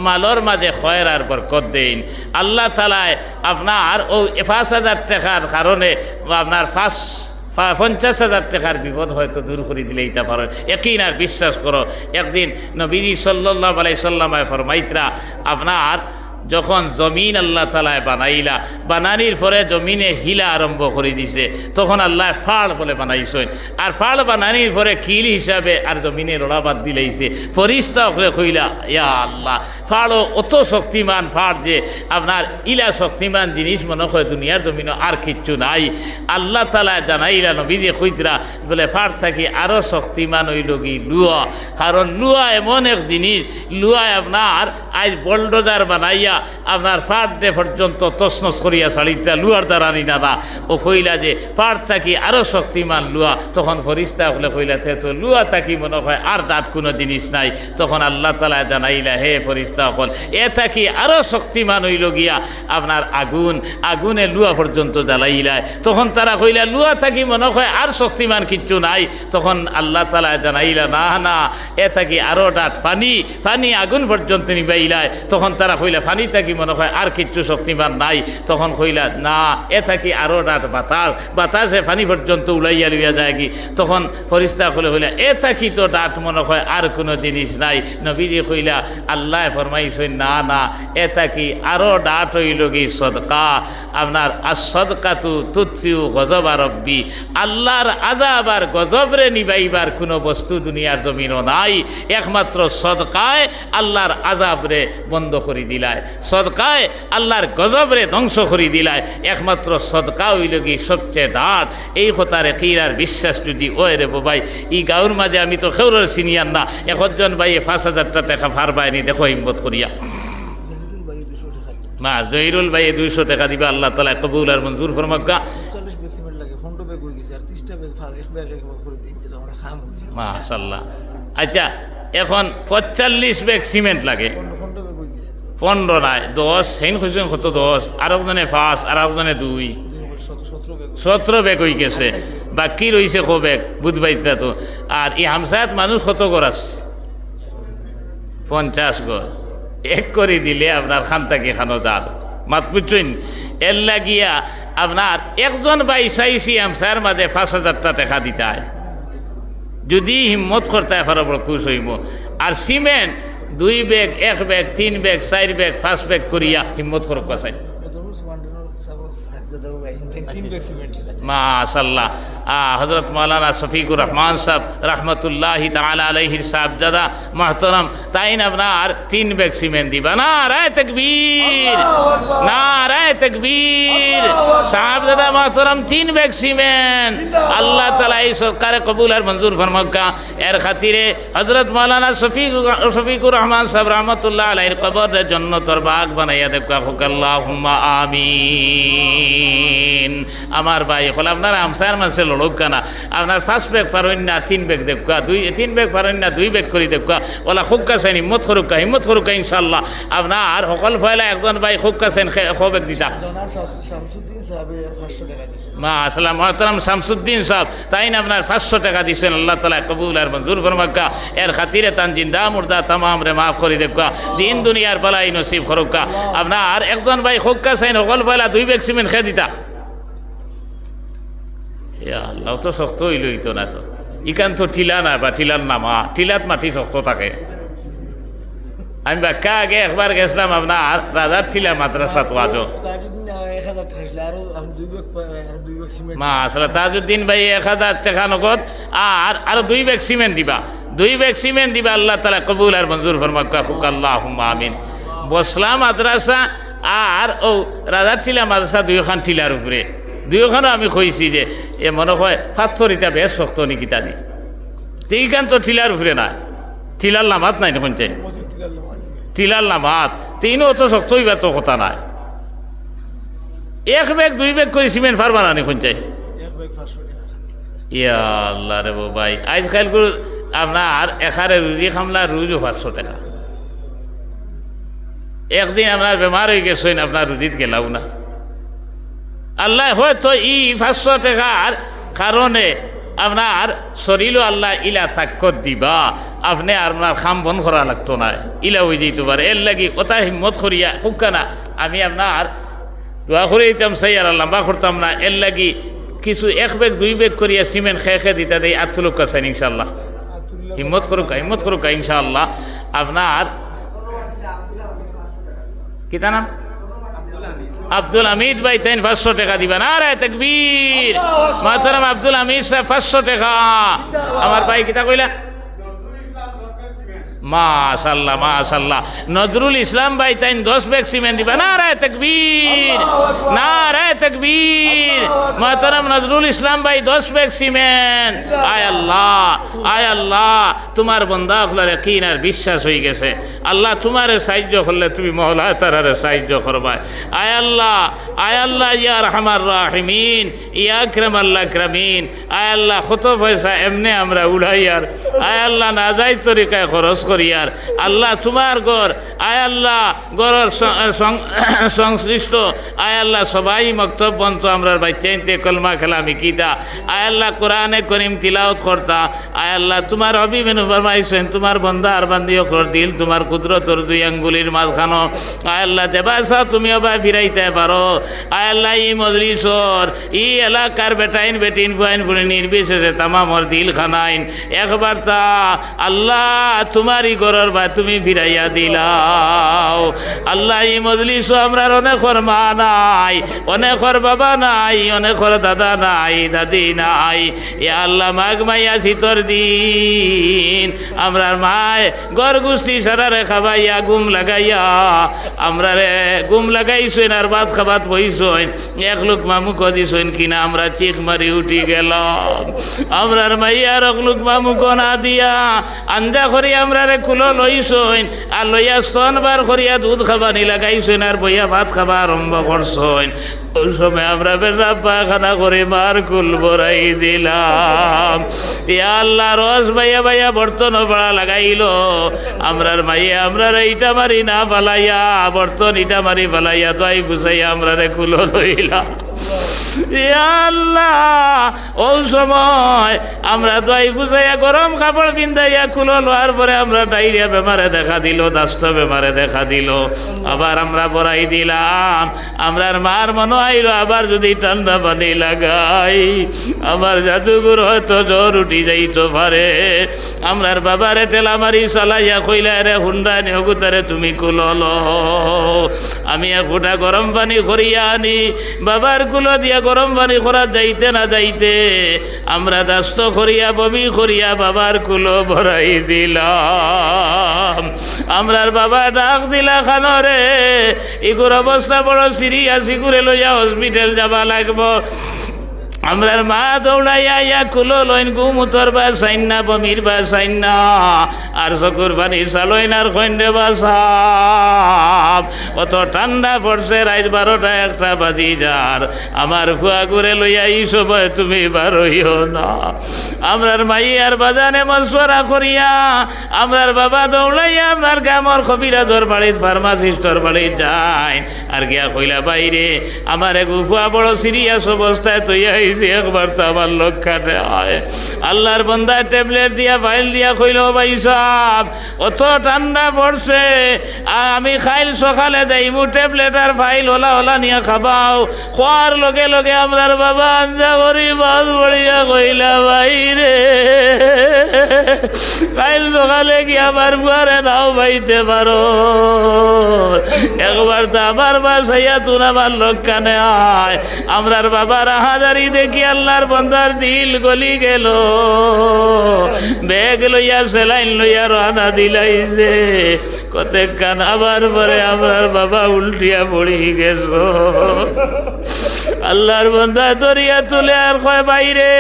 মালর মাঝে খয়র আর বরকত দেন। আল্লাহ তাআলা আপনার ও 5000 টাকার কারণে আপনার 50,000 টাকার বিপদ হয়তো দূর করে দিলেই তা পারেন। একই আর বিশ্বাস করো। একদিন নবীজি সাল্লাল্লাহু আলাইহি সাল্লামে ফরমাইতরা আপনার যখন জমিন আল্লাহ তাআলা বানাইলা, বানানির পরে জমিনে হিলা আরম্ভ করে দিছে, তখন আল্লাহ ফাড় বলে বানাইছেন। আর ফাড় বানানির পরে কিল হিসাবে আর জমিনে রোড়া বাদ দিলাইছে। ফরিস্তা করে কইলা ইয়া আল্লাহ, ফাড়ও অত শক্তিমান ফাড় যে আপনার ইলা শক্তিমান জিনিস মনে হয় দুনিয়ার জমিনে আর কিচ্ছু নাই। আল্লাহ তাআলা জানাইলা নবীজি কইতরা বলে ফাড় থাকি আরও শক্তিমান হইল কি লুয়া। কারণ লুয়া এমন এক জিনিস, লুয়ায় আপনার আজ বোল্ডোজার বানাইয়া আপনার ফাড় দে পর্যন্ত তছনছ করিয়া ছাড়িতা লুয়ার দ্বারা নি না। ও কইলা যে ফাড় থাকি আরও শক্তিমান লুয়া। তখন ফরিস্তা বলে কইলা তো লুয়া থাকি মনে হয় আর দাঁত কোনো জিনিস নাই। তখন আল্লাহ তাআলা জানাইলা হে ফরিস্তা হল এ থাকি আরও শক্তিমান হইল গিয়া আপনার আগুন, আগুনে লুয়া পর্যন্ত জ্বালাইলায়। তখন তারা কইলা লুয়া থাকি মনে হয় আর শক্তিমান কিচ্ছু নাই। তখন আল্লাহ তাআলা জানাইলা না না, এ থাকি আরও দাঁত পানি, পানি আগুন পর্যন্ত নিবাইলায়। তখন তারা কইলা পানি থাকি মনে হয় আর কিচ্ছু শক্তিমান নাই। তখন কইলা না, এ থাকি আরও দাঁত বাতাস, বাতাসে পানি পর্যন্ত উড়াইয়া লইয়া যায় কি। তখন ফরিস্তা কইলা এ থাকি তো দাঁত মনে হয় আর কোনো জিনিস নাই। নবীজি কইলা আল্লাহ ফরমাইছেন না না, এ থাকি আরও দাঁত হইল কি সদকা। আপনার আর সদকাতু তুতফিউ গজব রব্বি, আল্লাহর আযাব আর গজবরে নিবাইবার কোনো বস্তু দুনিয়ার জমিনও নাই। একমাত্র সদকায় আল্লাহর আযাবরে বন্ধ করে দিলায়, সদকায় আল্লাহর গজবরে ধ্বংস করে দিলায়। একমাত্র সদকা হইল কি সবচেয়ে দাঁত। এই কথারে কিরার বিশ্বাস যদি ওই রে ভাই ই গাঁর মাঝে আমি তো খেউরের সিনিয়র না। একজন ভাই 5000 টাকা ফার পায়নি, দেখো হিম্মত করিয়া মা জহিরুল ভাই 200 টাকা দিবা। আল্লাহ তাআলা কবুল আর মঞ্জুর ফরমাক্কা। মাশাআল্লাহ। আচ্ছা এখন 45 ব্যাগ সিমেন্ট লাগে, 15 নাই 10 হেন খুঁজছেন কত 10, আর একজনে 5 আর একজনে 2, 17 ব্যাগ হয়ে গেছে। বাকি রয়েছে কো ব্যাগ বুধবাইতরা তো। আর এই হামসায়াত মানুষ কত ঘর আছে? 50 ঘর। এক করে দিলে আপনার খানটাকে খানো দাঁত মাত বুঝছেন। এর লাগিয়া আপনার একজন ভাই চাইছি হামসার মাঝে 5000 টাকা দিতে হয়। যদি হিম্মত করতে পারো বড় খুশ হইব। আর cement 2 bag, 1 bag, 3 bag, 4 bag, 5 bag করিয়া হিম্মত করব চাই। মাশাআল্লাহ। হযরত মাওলানা শফিকুর রহমান সাহেব রহমতুল্লাহি তাআলা আলাইহির সাহেবজাদা মুহতারাম তাইন আপনার 3 ব্যাগ সিমেন্ট দিবা। নারায়ে তাকবীর, নারায়ে তাকবীর। Sahibzada মুহতারাম 3 bag cement. আল্লাহ তাআলা এই সরকারে কবুল আর মঞ্জুর ফরমাক্কা। এর খাতিরে হযরত মাওলানা শফিকুর রহমান সাহেব রহমতুল্লাহ আলাইহির কবরের জান্নাতের বাগ বানাইয়া দেখা হোক, আল্লাহুম্মা আমিন। আমার ভাই হল আপনার আমসার মাসে লড়ক না। আপনার 5 ব্যাগ পারেন না 3 ব্যাগ দেখা, 3 ব্যাগ পারেন না 2 ব্যাগ করে দেখা। ওলা খুব কাছেন হিম্মত করুকা, হিম্মত করুকা ইনশাল্লাহ। আপনার সকল ফয়লা একজন ভাই খুব কাছেন ব্যাগ দিতা। মাশাআল্লাহ মুহতারাম শামসুদ্দিন সাহেব তাই না আপনার 500 টাকা দিচ্ছেন। আল্লাহ তাআলা কবুল আর মঞ্জুর ফরমাক্কা। এর খাতিরে তান জিন্দা মুর্দা তামাম রে মাফ করে দেখা, দিন দুনিয়ার বালাই নসিব করুকা। আপনার একজন ভাই খুব কাছেন সকল ফয়লা 2 ব্যাগ সিমেন্ট খেয়ে দিতা। আল্লাহ তো শক্ত হইলই তো না তো। ইকান তো টিলা না বা টিলার নামা, টিলাত মাটি শক্ত থাকে। আমি বাক্কা আগে একবার গেছিলাম আপনার রাজার টিলা মাদ্রাসা তো আজও। মাশাআল্লাহ তাজউদ্দিন ভাই 1000 টাকা নগদ আর আরো 2 ব্যাগ সিমেন্ট দিবা, 2 ব্যাগ সিমেন্ট দিবা। আল্লাহ তাআলা কবুল আর মঞ্জুর ফরমাক্কা। আল্লাহুম্মা আমিন। বসলা মাদ্রাসা আর ও রাজার টিলা মাদ্রাসা দুইখান টিলার উপরে দুইখানও আমি কইছি যে এ মনে হয় পাথর ইটা বেশ শক্ত নাকি তানি এইখান তো টিলার উপরে না টিলার নামাত নাই না কোনটাই টিলার নামাত তিনও অত শক্ত হইবা তো কথা নাই এক ব্যাগ দুই ব্যাগ করে সিমেন্ট পারবা না কোনটাই ইয়া আল্লাহ রে ভাই আজকাল আপনার এখারে রুজি খামলা রুজও 500 টাকা একদিন আপনার বেমার হয়ে গেছেন আপনার রুজিত গেলাও না আল্লাহ হয়তো 500 টাকার কারণে আপনার শরীরও আল্লাহ ইলা তাকত দিবা আপনি আপনার খাম বন করা লাগতো না ইলা হয়ে যেতে পারে এর লাগি কথা হিম্মত করিয়া খুব কানা আমি আপনার দোয়া করে দিতাম সেই আর লম্বা করতাম না এর লাগি কিছু এক ব্যাগ দুই ব্যাগ করিয়া সিমেন্ট খেয়ে দিতে দেয় আর তুলুক কাছেন ইনশাল্লাহ হিম্মত করুক ইনশাআল্লাহ আপনার কিতা নাম আব্দুল হামিদ ভাই তাই 500 টাকা দিবেন আর তাকবীর মাহতারাম আব্দুল হামিদ সাহেব 500 টাকা আমার ভাই কিতা কইলা মাশাআল্লাহ মাশাআল্লাহ নজরুল ইসলাম ভাই তাই 10 ব্যাগ সিমেন্ট দিবেন নারায়ে তাকবীর মাহতারাম নজরুল ইসলাম ভাই 10 ব্যাগ সিমেন্ট আয় আল্লাহ তোমার বান্দা আপনার ইয়াকিন আর বিশ্বাস হয়ে গেছে আল্লাহ তোমার সাহায্য করলে তুমি মওলা তারারে সাহায্য করবা আয় আল্লাহ ইয়া রহমান রাহিমিন ইয়া আকরামাল আকরামিন আয় আল্লাহ কত পয়সা এমনি আমরা উড়াই আর আয় আল্লাহ না যাই তরিকায় খরচ করিয়ার আল্লাহ তোমার ঘর আয় আল্লাহ ঘরের সংশ্লিষ্ট আয় আল্লাহ সবাই মক্তব বন্ত আমরা বাচ্চাইতে কলমা খেলামি কিতা আয় আল্লাহ কোরআনে করিম তিলাওয়াত করতা আয় আল্লাহ তোমার অভিমেনু ফরমাইছেন তোমার বন্দা আর বান্দি অকর দিল তোমার কুদরতর দুই আঙ্গুলির মাঝখানো আয় আল্লাহ দেবাসা তুমি অবা ফিরাইতে পারো আয় আল্লাহ ই মজলিসর ই এলাকার বেটাইন বেটিন বুয়াইন বুড়ি নির্বিশেষে তামামর দিল খানাইন একবার তা আল্লাহ তোমারই গরর বা তুমি ফিরাইয়া দিলাও আল্লাহ এই মজলিস আমরা অনেকর মা নাই অনেকর বাবা নাই অনেকর দাদা নাই দাদি নাই এ আল্লাহ মাঘ মাইয়া শীতর দিন আমরার মায় গড় গুষ্টি সারারে খাবাইয়া গুম লাগাইয়া আমরা রে গুম লাগাইছেন আর ভাত খাবাত বইছেন এক লোক মামুক দিছেন কিনা আমরা চিক মারি উঠি গেলাম আমরার মাইয়ার এক লোক মামুক না দিয়া আঞ্জা করি আমরা রে কুলো লইছেন আর লইয়া স্তন বার করিয়া দুধ খাবানি লাগাইছেন আর বইয়া ভাত খাবা আরম্ভ করছেন ওই সময় আমরা বেটা পায়খানা করে মার কুল বরাই দিলাম ইয়া আল্লাহ রস বাইয়া বর্তন পাড়া লাগাইল আমরার মাইয়া আমরা ইটা মারি না পালাইয়া বর্তন ইটা মারি পালাইয়া তাই বুঝাইয়া আমরা রে কুলো লইলাম ইয়া আল্লাহ ওই সময় আমরা দোয়াই বুঝাইয়া গরম কাপড় পিন্ধাইয়া খুলো লোয়ার পরে আমরা ডায়রিয়া বেমারে দেখা দিল দাস্ত বেমারে দেখা দিল আবার আমরা বড়াই দিলাম আমরার মার মনে আইলো আবার যদি ঠান্ডা পানি লাগাই আমার জাদুগুর হয়তো জ্বর উঠি যাইতে পারে আমরার বাবারে টেলা মারি চালাইয়া কইলা রে হুন্ডা নিহগুতারে তুমি কুলো আমি এক ফুটা গরম পানি করিয়া আনি বাবার কুলো দিয়া গরম পানি করা যাইতে না যাইতে আমরা দাস্ত করিয়া বমি করিয়া বাবার কুলো ভরাই দিলাম আমরার বাবা ডাক দিলা খানরে ইগুর অবস্থা বড় সিরিয়াস ইগুরে লইয়া হসপিটাল যাবা লাগবো আমরার মা দৌড়াইয়া ইয়া কুলো লইন গুমুতর বা সাইন্না বমির বা সাইন্না আর চকুর পানি চালইন আর খন্ডে বা সাপ অত ঠান্ডা পড়ছে রাত 12টা 1টা বাজি যার আমার ফুয়া করে লইয়া এই সময় তুমি বারইও না আমরার মাই আর বাজানে মশওয়ারা করিয়া আমরার বাবা দৌড়াইয়া আপনার গ্রামর কবিরাজর বাড়ির ফার্মাসিস্টর বাড়ি যায় আর গিয়া কইলা বাইরে আমার এক ফুয়া বড় সিরিয়াস অবস্থায় তৈয়া একবার তো আমার লক্ষাতে হয় আল্লাহর বন্দা ট্যাবলেট দিয়া ফাইল দিয়া কইল ভাই সাহেব অত ঠান্ডা পড়ছে আমি খাইল সকালে দেইমু ট্যাবলেট আর ফাইল ওলা নিয়ে খাবাও খোয়ার লগে লগে আমরার বাবা আঞ্জা করি বাস বড়িয়া কইলা ভাই রে খাইল সকালে কি আমার বুয়ারে নাও ভাইতে পারো একবার তো আমার বাসাইয়া তুন আমার লক্ষানে হয় আমরার বাবার হাজারি দেখি আল্লাহর বন্দার দিল গলি গেল ব্যাগ লইয়া সেলাইন লইয়া রানা দিলাইছে কতেক কান আবার পরে আমার বাবা উল্টিয়া পড়ি গেছো। আল্লাহর বান্দা দরিয়া তুলে আর কয় বাইরে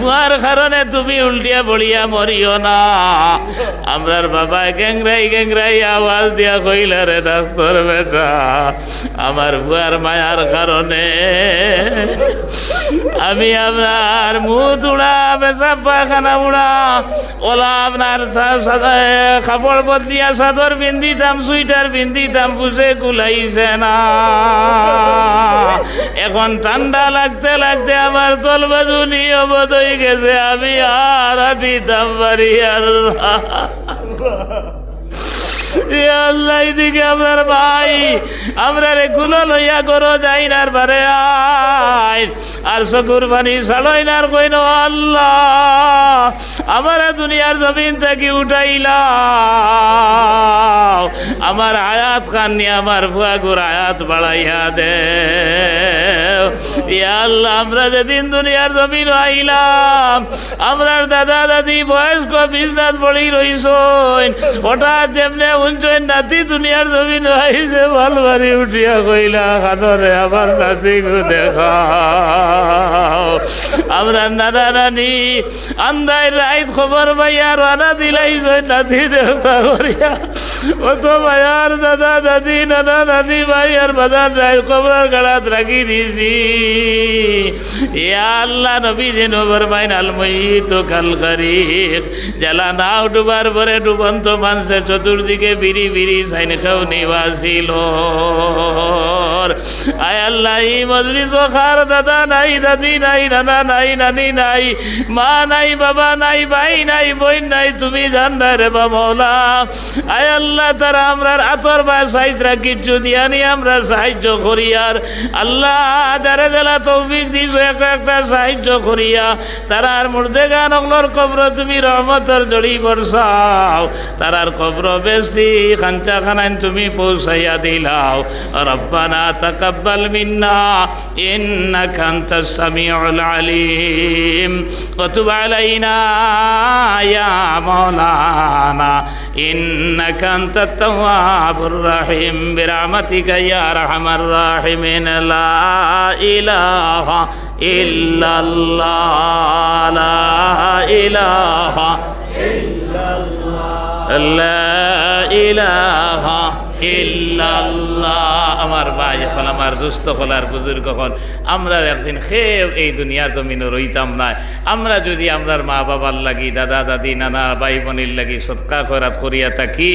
বুয়ার কারণে তুমি উল্টিয়া পড়িয়া মরিও না। আমরার বাবা গ্যাংরাই গ্যাংরাই আওয়াজ দিয়া কইলা রে ডাক্তার বেটা, আমার বুয়ার মায়ার কারণে আমি আপনার মুখ উড়া পেশাব পায়খানা উড়া ওলা আপনার কাপড় বদলিয়া চাদর পিন্ধিতাম, সুইটার পিন্ধিতাম, বুঝে কুলাইছে না। এখন ঠান্ডা লাগতে লাগতে আমার তল বাজুনি অবধ হয়ে গেছে, আমি আর হাঁটিতাম পারি। আল্লাহ দিকে আপনার ভাই আমরা রে গুলো লইয়া করো যাই না বারে আই আর চকুর পানি ছাড়ই না কইন আল্লাহ আমার দুনিয়ার জমিন থেকে উঠাইলা আমার আয়াত খানি আমার ভুয়াগুর আয়াত বাড়াইয়া দে। আল্লাহ আমরা যেদিন দুনিয়ার জমিন আইলাম আমরার দাদা দাদি বয়স্ক বিজনাথ পড়ি রইস হঠাৎ যেমনে উঞ্চন নাতি দুনিয়ার জমিন আইছে ভালবারি উঠিয়া কইলা খানরে আমার নাতি গো দেখা। আমরা নানা নানি আন্দাই রাইত খবর পাইয়া রানা দিলাইছ নাতি দেখা করিয়া অত ভাইয়ার দাদা দাদি নানা নানি ভাই আর বাজার রাই খবরের গাড়াত রাখি দিছি। আল্লাহ নবী যেন ফরমাইন আল মাইয়িতু কাল গারিক, জ্বালা নাও ডুবার পরে ডুবন্ত মানুষে চতুর্দিকে বিড়ি বিড়ি সাইন খাও নিবাসিল। আয় আল্লাহ এই মজলিস খার দাদা নাই দাদি নাই নানা নাই নানি নাই মা নাই বাবা নাই ভাই নাই বোন নাই, তুমি জানবা রে বা মৌলা। আয় আল্লাহ তারা আমরার আতর বা সাইতরা কিচ্ছু দিয়ানি আমরা সাহায্য করিয়ার আল্লাহ যারা জেলা তৌফিক দিছ একটা একটা সাহায্য করিয়া তারার মুর্দে গান অগলোর কবর তুমি রহমতর জড়ি বর্ষাও, তারার কবর বেশি খাঞ্চা খানাইন তুমি পৌঁছাইয়া দিলাও। রব্বানা তাকাব্বাল মিন্না ইন্নাকা আনতাস সামিউল আলিম ওয়া তুব আলাইনা ইয়া মাওলানা ইন্নাকা আনতাত তাওয়াবুর রহিম বিরহমাতিকা ইয়া আরহামার রাহিমিন। লা ইলাহা ইল্লাল্লাহ লা ইলাহা ইল্লাল্লাহ লা ইলাহা ইল্লাল্লাহ। আমার ভাই এখন আমার দুস্থ হলার বুজুর্গ হন আমরা একদিন খেয়ে এই দুনিয়ার জমিনে রইতাম না। আমরা যদি আমরার মা বাবার লাগি দাদা দাদি নানা ভাই বোনের লাগি সৎকা খয়রাত করিয়া থাকি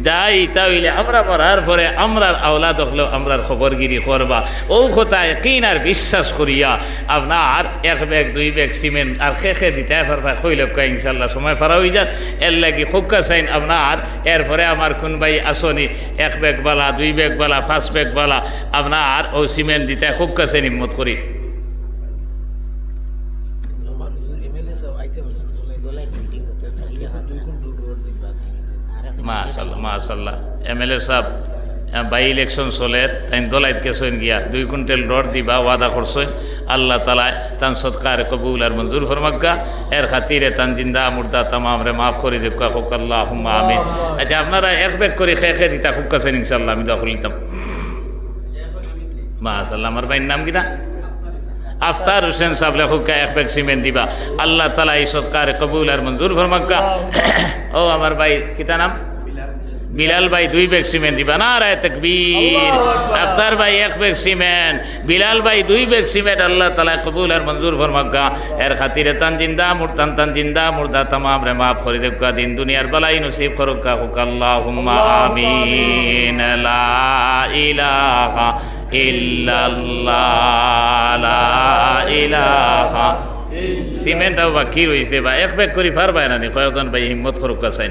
যাই তাইলে আমরা মরার পরে আমরার আওলাদ হলেও আমরার খবরগিরি করবা ও কথায় কিন আর বিশ্বাস করিয়া আপনার এক ব্যাগ দুই ব্যাগ সিমেন্ট আর খেয়ে দিতে পারবা কইলে ইনশাল্লাহ সময় পারা হয়ে যান। এর লাগি খুবকা চাইন আপনার এরপরে আমার কোন ভাই আসনি এক ব্যাগ বালা দুই ব্যাগ বালা পাঁচ ব্যাগ বালা আপনার ও সিমেন্ট দিতে খুব কাছে নিম্মত করি। মাশাআল্লাহ মাশাআল্লাহ এমএলএ সাহেব বাই ইলেকশন চলে তাই দলাইত কেছেন গিয়া 2 কুইন্টাল রড দিবা ওয়াদা করছেন। আল্লাহ তালা তান সৎকার কবুল আর মঞ্জুর ফরমাক্কা এর খাতিরে তান জিন্দা মুর্দা তামাম রে মাফ করে দেখা হোক আল্লাহুম্মা আমিন। আচ্ছা আপনারা এক ব্যাগ করে খেয়ে দিতা খুব কাছেন ইনশাল্লাহ আমি দখল নিতাম। মাশাআল্লাহ আমার ভাইয়ের নাম কিনা আফতার হোসেন সাহেব লেখক এক ব্যাগ সিমেন্ট দিবা আল্লাহ তালা এই সৎকার কবুল আর মঞ্জুর ফরমাক্কা। ও আমার ভাই কিতা নাম বিলাল ভাই 2 ব্যাগ সিমেন্ট দিবা না রায় তাকবীর। আফতার ভাই 1 ব্যাগ সিমেন্ট, বিলাল ভাই 2 ব্যাগ সিমেন্ট আল্লাহ তাআলা কবুল আর মঞ্জুর ফরমাক্কা এর খাতিরে তান জিন্দা মুরতান তান জিন্দা মুর্দা তামাম রে মাফ করে দেবকা দিন দুনিয়ার বালাই নসিব করুকা হুক আল্লাহুম্মা আমিন। লা ইলাহা ইল্লাল্লাহ লা ইলাহা সিমেন্ট বাকি রইছে বা 1 ব্যাগ করি পারবা না নি কয়জন ভাই হিম্মত করুকা চাই।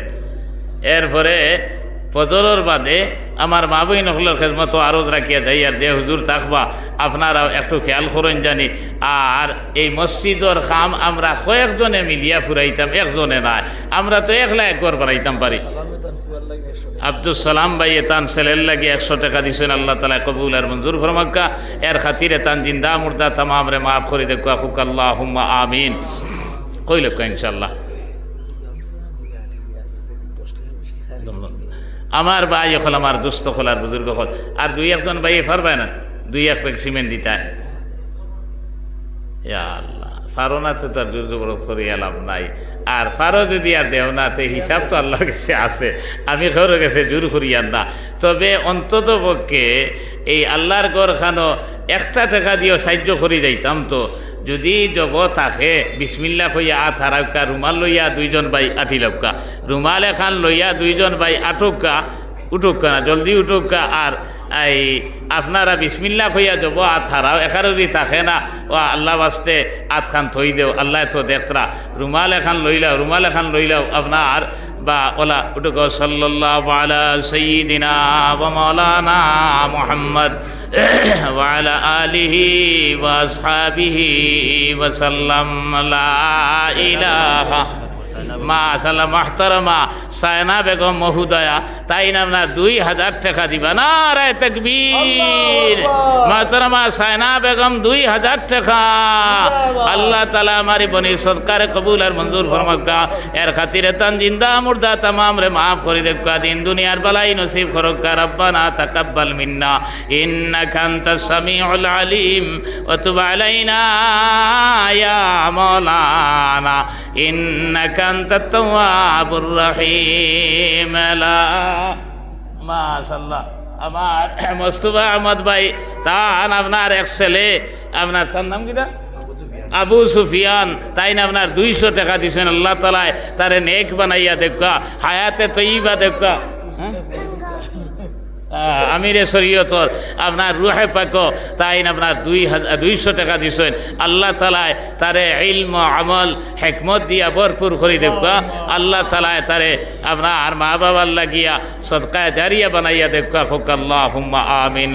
এরপরে ফজরের বাদে আমার মা বইন হলের খেদমত আরো রাখিয়া যাই আর যে হুজুর থাকবা আপনারাও একটু খেয়াল করেন জানি। আর এই মসজিদের কাম আমরা কয়েকজনে মিলিয়া ফুরাইতাম একজনে নাই, আমরা তো একলা একবার বানাইতাম পারি। আব্দুল সালাম ভাই তান ছেলের লাগে 100 টাকা দিছেন আল্লাহ তাআলা কবুল আর মঞ্জুর ফরমাক্কা এর খাতিরে তান জিন্দা মুর্দা তামাম রে মাফ করে দেখো হুক আল্লাহুম্মা আমিন কইলে ইনশাআল্লাহ। আমার ভাই হল, আমার দুস্থ হল, আর বুজুর্গ হল, আর দুই একজন ভাই পারবে না 2-1 ব্যাগ সিমেন্ট দিতে। আল্লাহ, পারো না তো তার জোর জবরদস্ত করিয়া লাভ নাই। আর পারো যদি আর দেও না, তো হিসাব তো আল্লাহর কাছে আছে, আমি কারোর কাছে জোর করিয়ান না। তবে অন্তত পক্ষে এই আল্লাহর ঘর খানো 1 টাকা দিয়েও সাহায্য করি যাইতাম। তো যদি জব থাকে বিসমিল্লা কইয়া আত হারাউকা, রুমাল লইয়া 2জন ভাই আঠি লক্কা, রুমাল এখান লইয়া 2জন ভাই আটকা উঠুকা না, জলদি উঠুকা। আর এই আপনারা বিসমিল্লা কইয়া যাব আত হারাও, এখানে যদি থাকে না ও আল্লাহ বাস্তে আত খান থই দেও, আল্লাহ তো দেখতরা। রুমাল এখান লইলাও, রুমাল এখান লইলাও আপনার বা ওলা উঠুক সাল্লাল্লাহু আলা সাইয়্যিদিনা ওয়া মাওলানা মুহাম্মদ ওয়া আলা আলিহি ওয়া আসহাবিহি ওয়া সাল্লাম। লা ইলাহা মাশাআল্লাহ। মুহতারামা সায়না বেগম মহোদয়া, তাই না আপনার 2000 টাকা দিবা। নারে তাকবীর। মুহতারামা সায়না বেগম 2000 টাকা। আল্লাহ তাআলা আমারি বনির সদকারে কবুল আর মঞ্জুর ফরমাক্কা। এর খাতিরে তান জিন্দা মুর্দা तमाम রে মাফ করে দেক্কা, দিন দুনিয়ার বালাই নসিব করক্কা। রব্বানা তাকাব্বাল মিন্না ইন্নাকা আনতাস সামিউল আলিম ওয়া তুব আলাইনা ইয়া মাওলানা ইন্নাকা আনতাত তাওয়াবুর রহিম। মাশাআল্লাহ। আমার মোস্তফা আহমদ ভাই তান আপনার এক ছেলে, আপনার তার নাম কিটা আবু সুফিয়ান, তাই না আপনার 200 টাকা দিয়েছেন। আল্লাহ তাআলা তারে নেক বানাইয়া দেখা, হায়াতে তৈবা দেখা। আমিরে শরীয়তর আপনার রুহে পাক, তাই না আপনার 200 টাকা দিয়েছেন। আল্লাহ তাআলা তারে ইলম আমল হিকমত দিয়া ভরপুর করে দেখা। আল্লাহ তাআলা তারে আপনার মা বাবার লাগিয়া সদকা জারিয়া বানাইয়া দেখা। ফক আল্লাহুম্মা আমিন।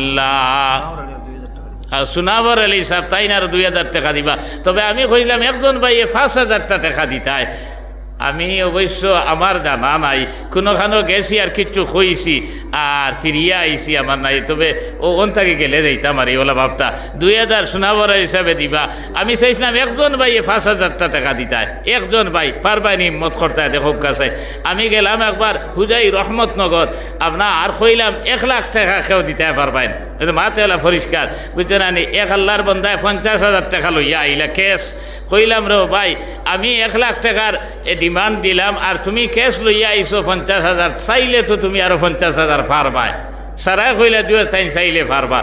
সুনাবর আলী সাহেব, তাই না 2000 টাকা দিবা। তবে আমি কইলাম একজন ভাই 5000 টাকা দিতায়। আমি অবশ্য আমার জানা নাই, কোনোখানো গেছি আর কিচ্ছু কইছি আর ফিরিয়া আইছি আমার নাই। তবে ও থেকে গেলে যাইতাম আর ওলা ভাবটা 2000 সোনাবরা হিসাবে দিবা। আমি চাইছিলাম একজন ভাই 5000 টাকা দিতায়, একজন ভাই পারবানি মত করতে দেখো কাছে। আমি গেলাম একবার হুজাই রহমতনগর, আপনার আর কইলাম 1 লাখ টাকা কেউ দিতে পারবেন, মাতে ওলা পরিষ্কার বুঝছেন। আনি 1 আল্লাহর বন্ধায় 50,000 টাকা লইয়া আইলা কেস। কইলাম রে ভাই, আমি 1 লাখ টাকার ডিমান্ড দিলাম আর তুমি কেস লইয়া আইসো 50,000, চাইলে তো তুমি আরো 50,000 পারবাই। সারাই কইলা 2 টাইম চাইলে পারবা।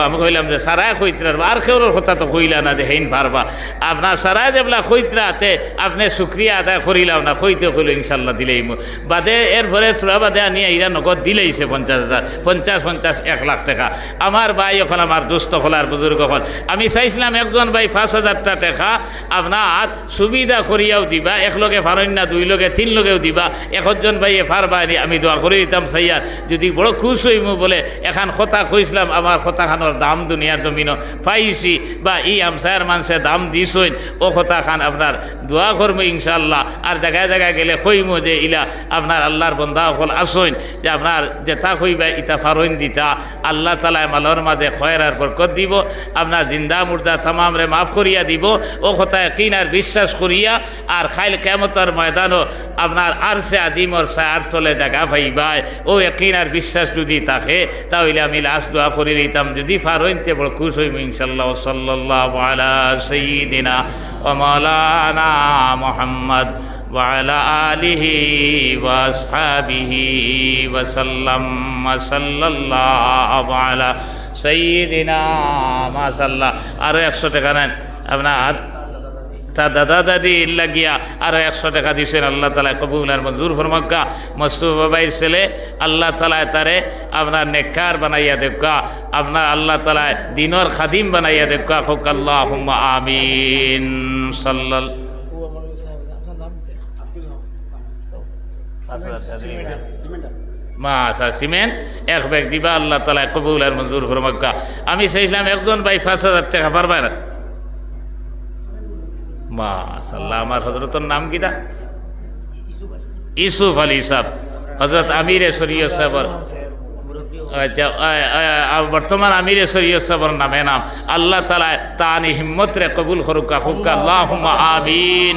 আমি কইলাম যে সারাই কইতরা আর কেউর কথা তো কইলা না যে হেইন পারবা। আপনার সারাই যেবলা কইতরাতে আপনি শুক্রিয়া আদায় করিলাম না, কইতে কইল ইনশাল্লাহ দিলেই বাদে। এরপরে থোড়া বাদে আনি ইরা নগদ দিলেইছে 50,000, 50 1 লাখ টাকা। আমার ভাই হল, আমার দুস্থ হল, আর বুজুর্গ হল। আমি চাইছিলাম একজন ভাই 5,000 টাকা আপনার সুবিধা করিয়াও দিবা, 1 লগে পারেন না, 2 লগে 3 লগেও দিবা। একজন ভাই পারবা, আমি দোয়া করে দিতাম সাইয়ার যদি বড় খুশ হইমু বলে। এখন কথা কইছিলাম, আমার কথা খানোর দাম দুনিয়ার জমিনও পাইছি, বা আমসায়ের মানুষে দাম দিছইন, ও কথা খান আপনার দোয়া করবো ইনশাআল্লাহ। আর জায়গায় জায়গায় গেলে কইমু যে ইলা আপনার আল্লাহর বন্ধা হল আসইন, যে আপনার যেটা কইবা ইটা ফারইন দিতা। আল্লাহ তাআলা মালর মাঝে খয়ের আর বরকত দিব, আপনার জিন্দা মুর্দা তামাম রে মাফ করিয়া দিব। ও কথা ইয়াকিন আর বিশ্বাস করিয়া আর খাইল কিয়ামতের ময়দানও আপনার আরশে আদিমর ছায়ার তলে জায়গা পাইবাই। ও ইয়াকিন আর বিশ্বাস যদি থাকে তাহলে আমি লাস্ট দোয়া করে দিতাম, যদি ফারইনতে বড় খুশ হইব ইনশাআল্লাহ। সাল্লাল্লাহু আলা সাইয়্যিদিনা ওয়া মাওলানা মুহাম্মদ ওয়া আলা আলিহি ওয়া আসহাবিহি ওয়া সাল্লাম। সাল্লাল্লাহু আলা সাইয়্যিদিনা। মাশাআল্লাহ। আরো 100 টাকা নেন আপনার দাদা দাদি লাগিয়া আরো 100 টাকা দিয়েছেন। আল্লাহ তাআলা কবুল আর মঞ্জুর ফরমাক্কা। মোস্তফা ভাইয়ের ছেলে আল্লাহ তাআলা তারে আপনার নেককার বানাইয়া দেখা, আপনার আল্লাহ তাআলা দিনের খাদিম বানাইয়া দেখা। হোক আল্লাহুম্মা আমিন। সিমেন্ট 1 ব্যাগ দিবা। আল্লাহ তাআলা কবুল আর মঞ্জুর ফরমাক্কা। আমি চাইছিলাম একজন ভাই 5,000 টাকা পারবে না। মাশাআল্লাহ। আমার হযরতের নাম কিটা? ইউসুফ আলী সাহেব, হযরত আমিরে শরীয়ত সাহেবর বর্তমান আমিরে শরীয়ত সাহেবর নামে নাম। আল্লাহ তাআলা তানি হিম্মত রে কবুল করুক। আল্লাহুম্মা আমিন।